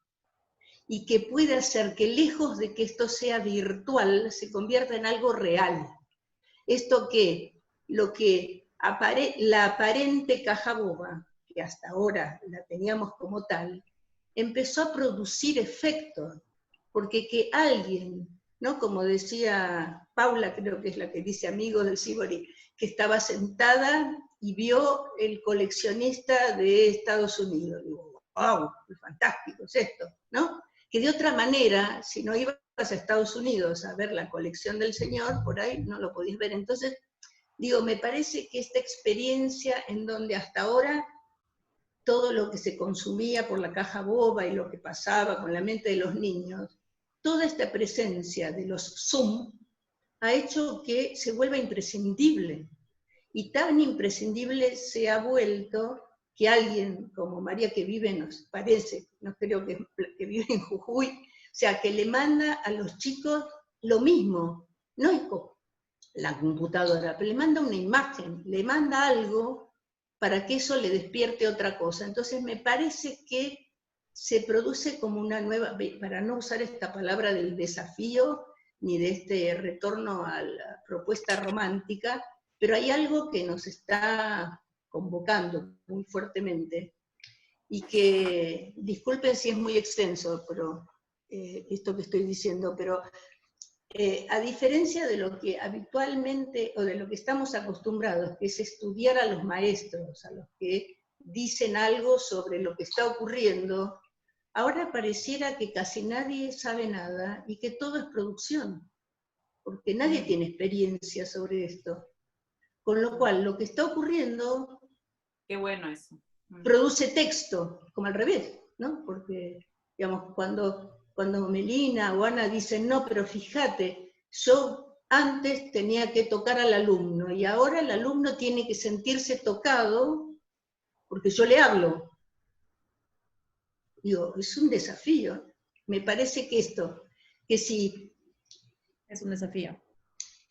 y que puede hacer que lejos de que esto sea virtual, se convierta en algo real. Esto que, la aparente caja boba, que hasta ahora la teníamos como tal, empezó a producir efectos, porque que alguien, ¿no? Como decía Paula, creo que es la que dice Amigos del Sibori, que estaba sentada y vio el coleccionista de Estados Unidos. Digo, wow, qué fantástico es esto, ¿no? Que de otra manera, si no ibas a Estados Unidos a ver la colección del señor, por ahí no lo podías ver. Entonces, digo, me parece que esta experiencia en donde hasta ahora todo lo que se consumía por la caja boba y lo que pasaba con la mente de los niños, toda esta presencia de los Zoom ha hecho que se vuelva imprescindible. Y tan imprescindible se ha vuelto que alguien como María, que vive, nos parece, no creo que vive en Jujuy, o sea, que le manda a los chicos lo mismo, no es la computadora, pero le manda una imagen, le manda algo para que eso le despierte otra cosa. Entonces me parece que se produce como una nueva, para no usar esta palabra del desafío, ni de este retorno a la propuesta romántica, pero hay algo que nos está convocando muy fuertemente, y que, disculpen si es muy extenso, pero esto que estoy diciendo, pero a diferencia de lo que habitualmente, o de lo que estamos acostumbrados, que es estudiar a los maestros, a los que dicen algo sobre lo que está ocurriendo, ahora pareciera que casi nadie sabe nada y que todo es producción, porque nadie tiene experiencia sobre esto. Con lo cual, lo que está ocurriendo... Qué bueno eso. Produce texto, como al revés, ¿no? Porque, digamos, cuando Melina o Ana dicen, no, pero fíjate, yo antes tenía que tocar al alumno, y ahora el alumno tiene que sentirse tocado porque yo le hablo. Digo, es un desafío. Me parece que esto, que si... Es un desafío.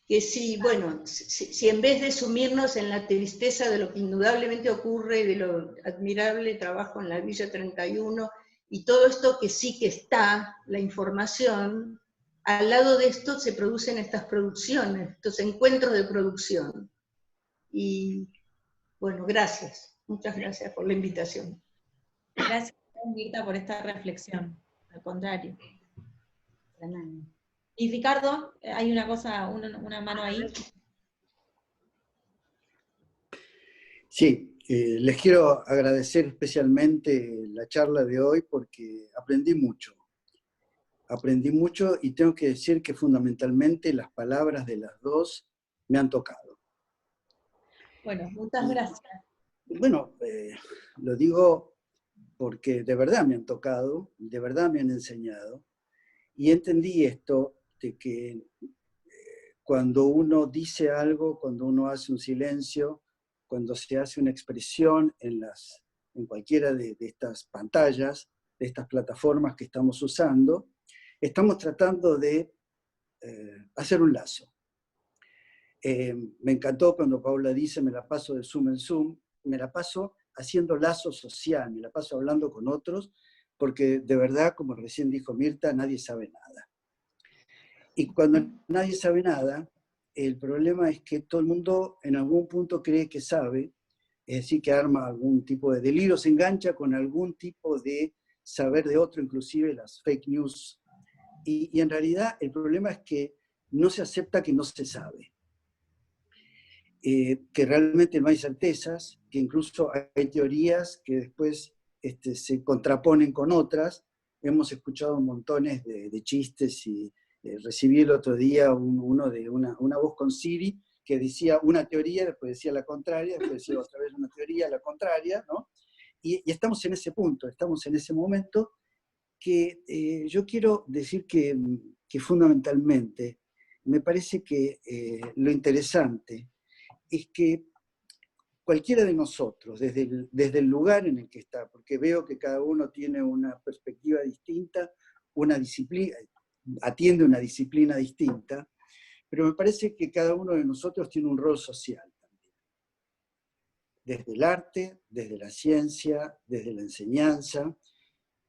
Que si, bueno, si en vez de sumirnos en la tristeza de lo que indudablemente ocurre y de lo admirable trabajo en la Villa 31, y todo esto que sí que está, la información, al lado de esto se producen estas producciones, estos encuentros de producción. Y bueno, gracias, muchas gracias por la invitación. Gracias, Mirta, por esta reflexión, al contrario. Y Ricardo, hay una cosa, una mano ahí. Sí, les quiero agradecer especialmente la charla de hoy porque aprendí mucho. Aprendí mucho y tengo que decir que fundamentalmente las palabras de las dos me han tocado. Bueno, muchas gracias. Bueno, lo digo porque de verdad me han tocado, de verdad me han enseñado, y entendí esto de que cuando uno dice algo, cuando uno hace un silencio, cuando se hace una expresión en las en cualquiera de estas pantallas, de estas plataformas que estamos usando, estamos tratando de hacer un lazo. Me encantó cuando Paula dice, me la paso de Zoom en Zoom, me la paso haciendo lazo social, me la paso hablando con otros, porque de verdad, como recién dijo Mirta, nadie sabe nada. Y cuando nadie sabe nada, el problema es que todo el mundo en algún punto cree que sabe, es decir, que arma algún tipo de delirio, se engancha con algún tipo de saber de otro, inclusive las fake news. Y en realidad el problema es que no se acepta que no se sabe. Que realmente no hay certezas, que incluso hay teorías que después se contraponen con otras. Hemos escuchado montones de chistes y recibí el otro día uno de una voz con Siri que decía una teoría, después decía la contraria, después decía otra vez una teoría, la contraria, ¿no? Y estamos en ese punto, estamos en ese momento que yo quiero decir que fundamentalmente me parece que lo interesante es que cualquiera de nosotros, desde el lugar en el que está, porque veo que cada uno tiene una perspectiva distinta, una disciplina, atiende una disciplina distinta, pero me parece que cada uno de nosotros tiene un rol social también. Desde el arte, desde la ciencia, desde la enseñanza,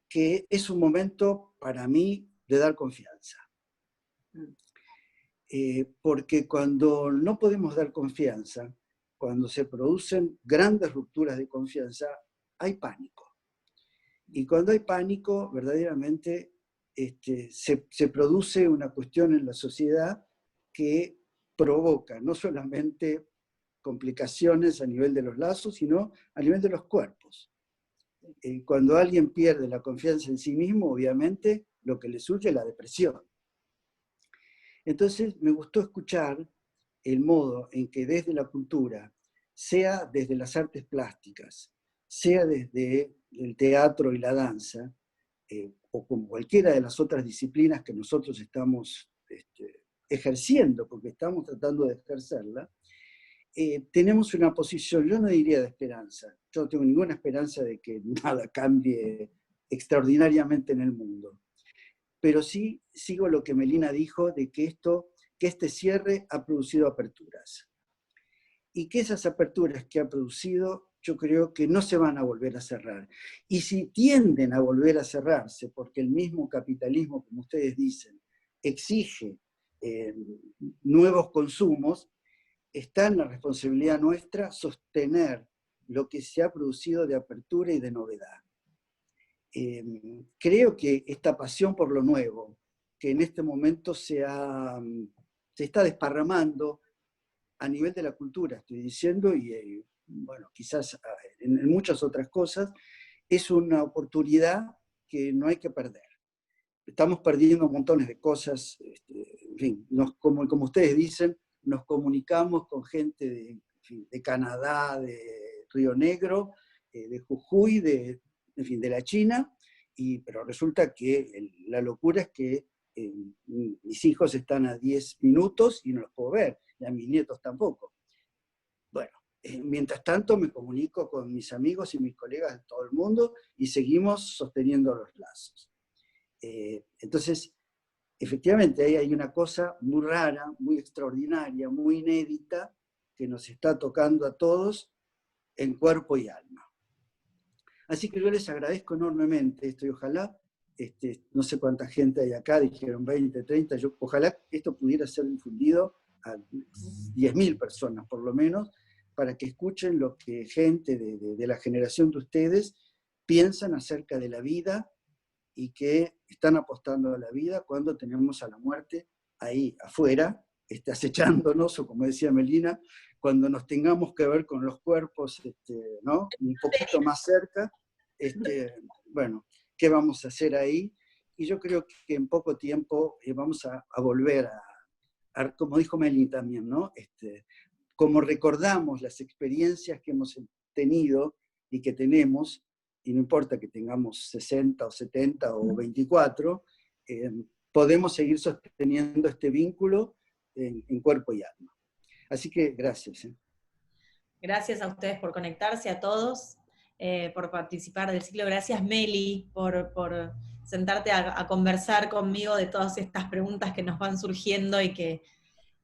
que es un momento para mí de dar confianza. Porque cuando no podemos dar confianza, cuando se producen grandes rupturas de confianza, hay pánico. Y cuando hay pánico, verdaderamente se produce una cuestión en la sociedad que provoca no solamente complicaciones a nivel de los lazos, sino a nivel de los cuerpos. Cuando alguien pierde la confianza en sí mismo, obviamente, lo que le surge es la depresión. Entonces, me gustó escuchar el modo en que desde la cultura, sea desde las artes plásticas, sea desde el teatro y la danza, o como cualquiera de las otras disciplinas que nosotros estamos ejerciendo, porque estamos tratando de ejercerla, tenemos una posición, yo no diría de esperanza, yo no tengo ninguna esperanza de que nada cambie extraordinariamente en el mundo, pero sí sigo lo que Melina dijo de que este cierre ha producido aperturas, y que esas aperturas que ha producido, yo creo que no se van a volver a cerrar, y si tienden a volver a cerrarse, porque el mismo capitalismo, como ustedes dicen, exige nuevos consumos, está en la responsabilidad nuestra sostener lo que se ha producido de apertura y de novedad. Creo que esta pasión por lo nuevo, que en este momento se está desparramando a nivel de la cultura, estoy diciendo, y bueno, quizás en muchas otras cosas, es una oportunidad que no hay que perder. Estamos perdiendo montones de cosas, en fin, como ustedes dicen, nos comunicamos con gente de Canadá, de Río Negro, de Jujuy, en fin, de la China, pero resulta que la locura es que mis hijos están a 10 minutos y no los puedo ver, y a mis nietos tampoco. Bueno, mientras tanto me comunico con mis amigos y mis colegas de todo el mundo y seguimos sosteniendo los lazos. Entonces, efectivamente, ahí hay una cosa muy rara, muy extraordinaria, muy inédita, que nos está tocando a todos en cuerpo y alma. Así que yo les agradezco enormemente esto y ojalá, no sé cuánta gente hay acá, dijeron 20, 30, ojalá esto pudiera ser difundido a 10.000 personas por lo menos, para que escuchen lo que gente de la generación de ustedes piensan acerca de la vida y que están apostando a la vida cuando tenemos a la muerte ahí afuera, acechándonos, o como decía Melina, cuando nos tengamos que ver con los cuerpos ¿no? un poquito más cerca, bueno, ¿qué vamos a hacer ahí? Y yo creo que en poco tiempo vamos a volver a, como dijo Melina también, ¿no? Como recordamos las experiencias que hemos tenido y que tenemos, y no importa que tengamos 60 o 70 o 24, podemos seguir sosteniendo este vínculo en cuerpo y alma. Así que gracias. Gracias a ustedes por conectarse, a todos. por participar del ciclo. Gracias, Meli, por sentarte a conversar conmigo de todas estas preguntas que nos van surgiendo y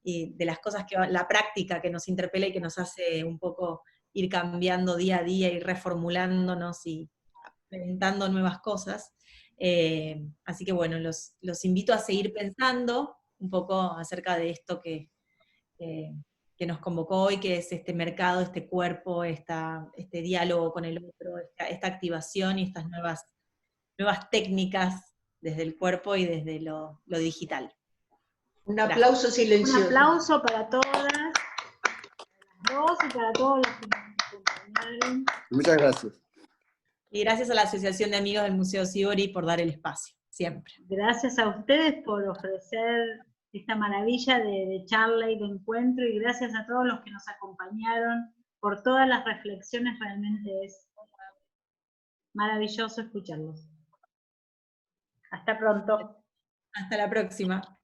de las cosas la práctica que nos interpela y que nos hace un poco ir cambiando día a día y reformulándonos y inventando nuevas cosas. Así que bueno, los invito a seguir pensando un poco acerca de esto que nos convocó hoy, que es este mercado, este cuerpo, este diálogo con el otro, esta activación y estas nuevas técnicas desde el cuerpo y desde lo digital. Un aplauso silencioso. Un aplauso para todas, para las dos y para todos los que nos acompañaron. Muchas gracias. Y gracias a la Asociación de Amigos del Museo Sibori por dar el espacio, siempre. Gracias a ustedes por ofrecer esta maravilla de charla y de encuentro, y gracias a todos los que nos acompañaron por todas las reflexiones. Realmente es maravilloso escucharlos. Hasta pronto. Hasta la próxima.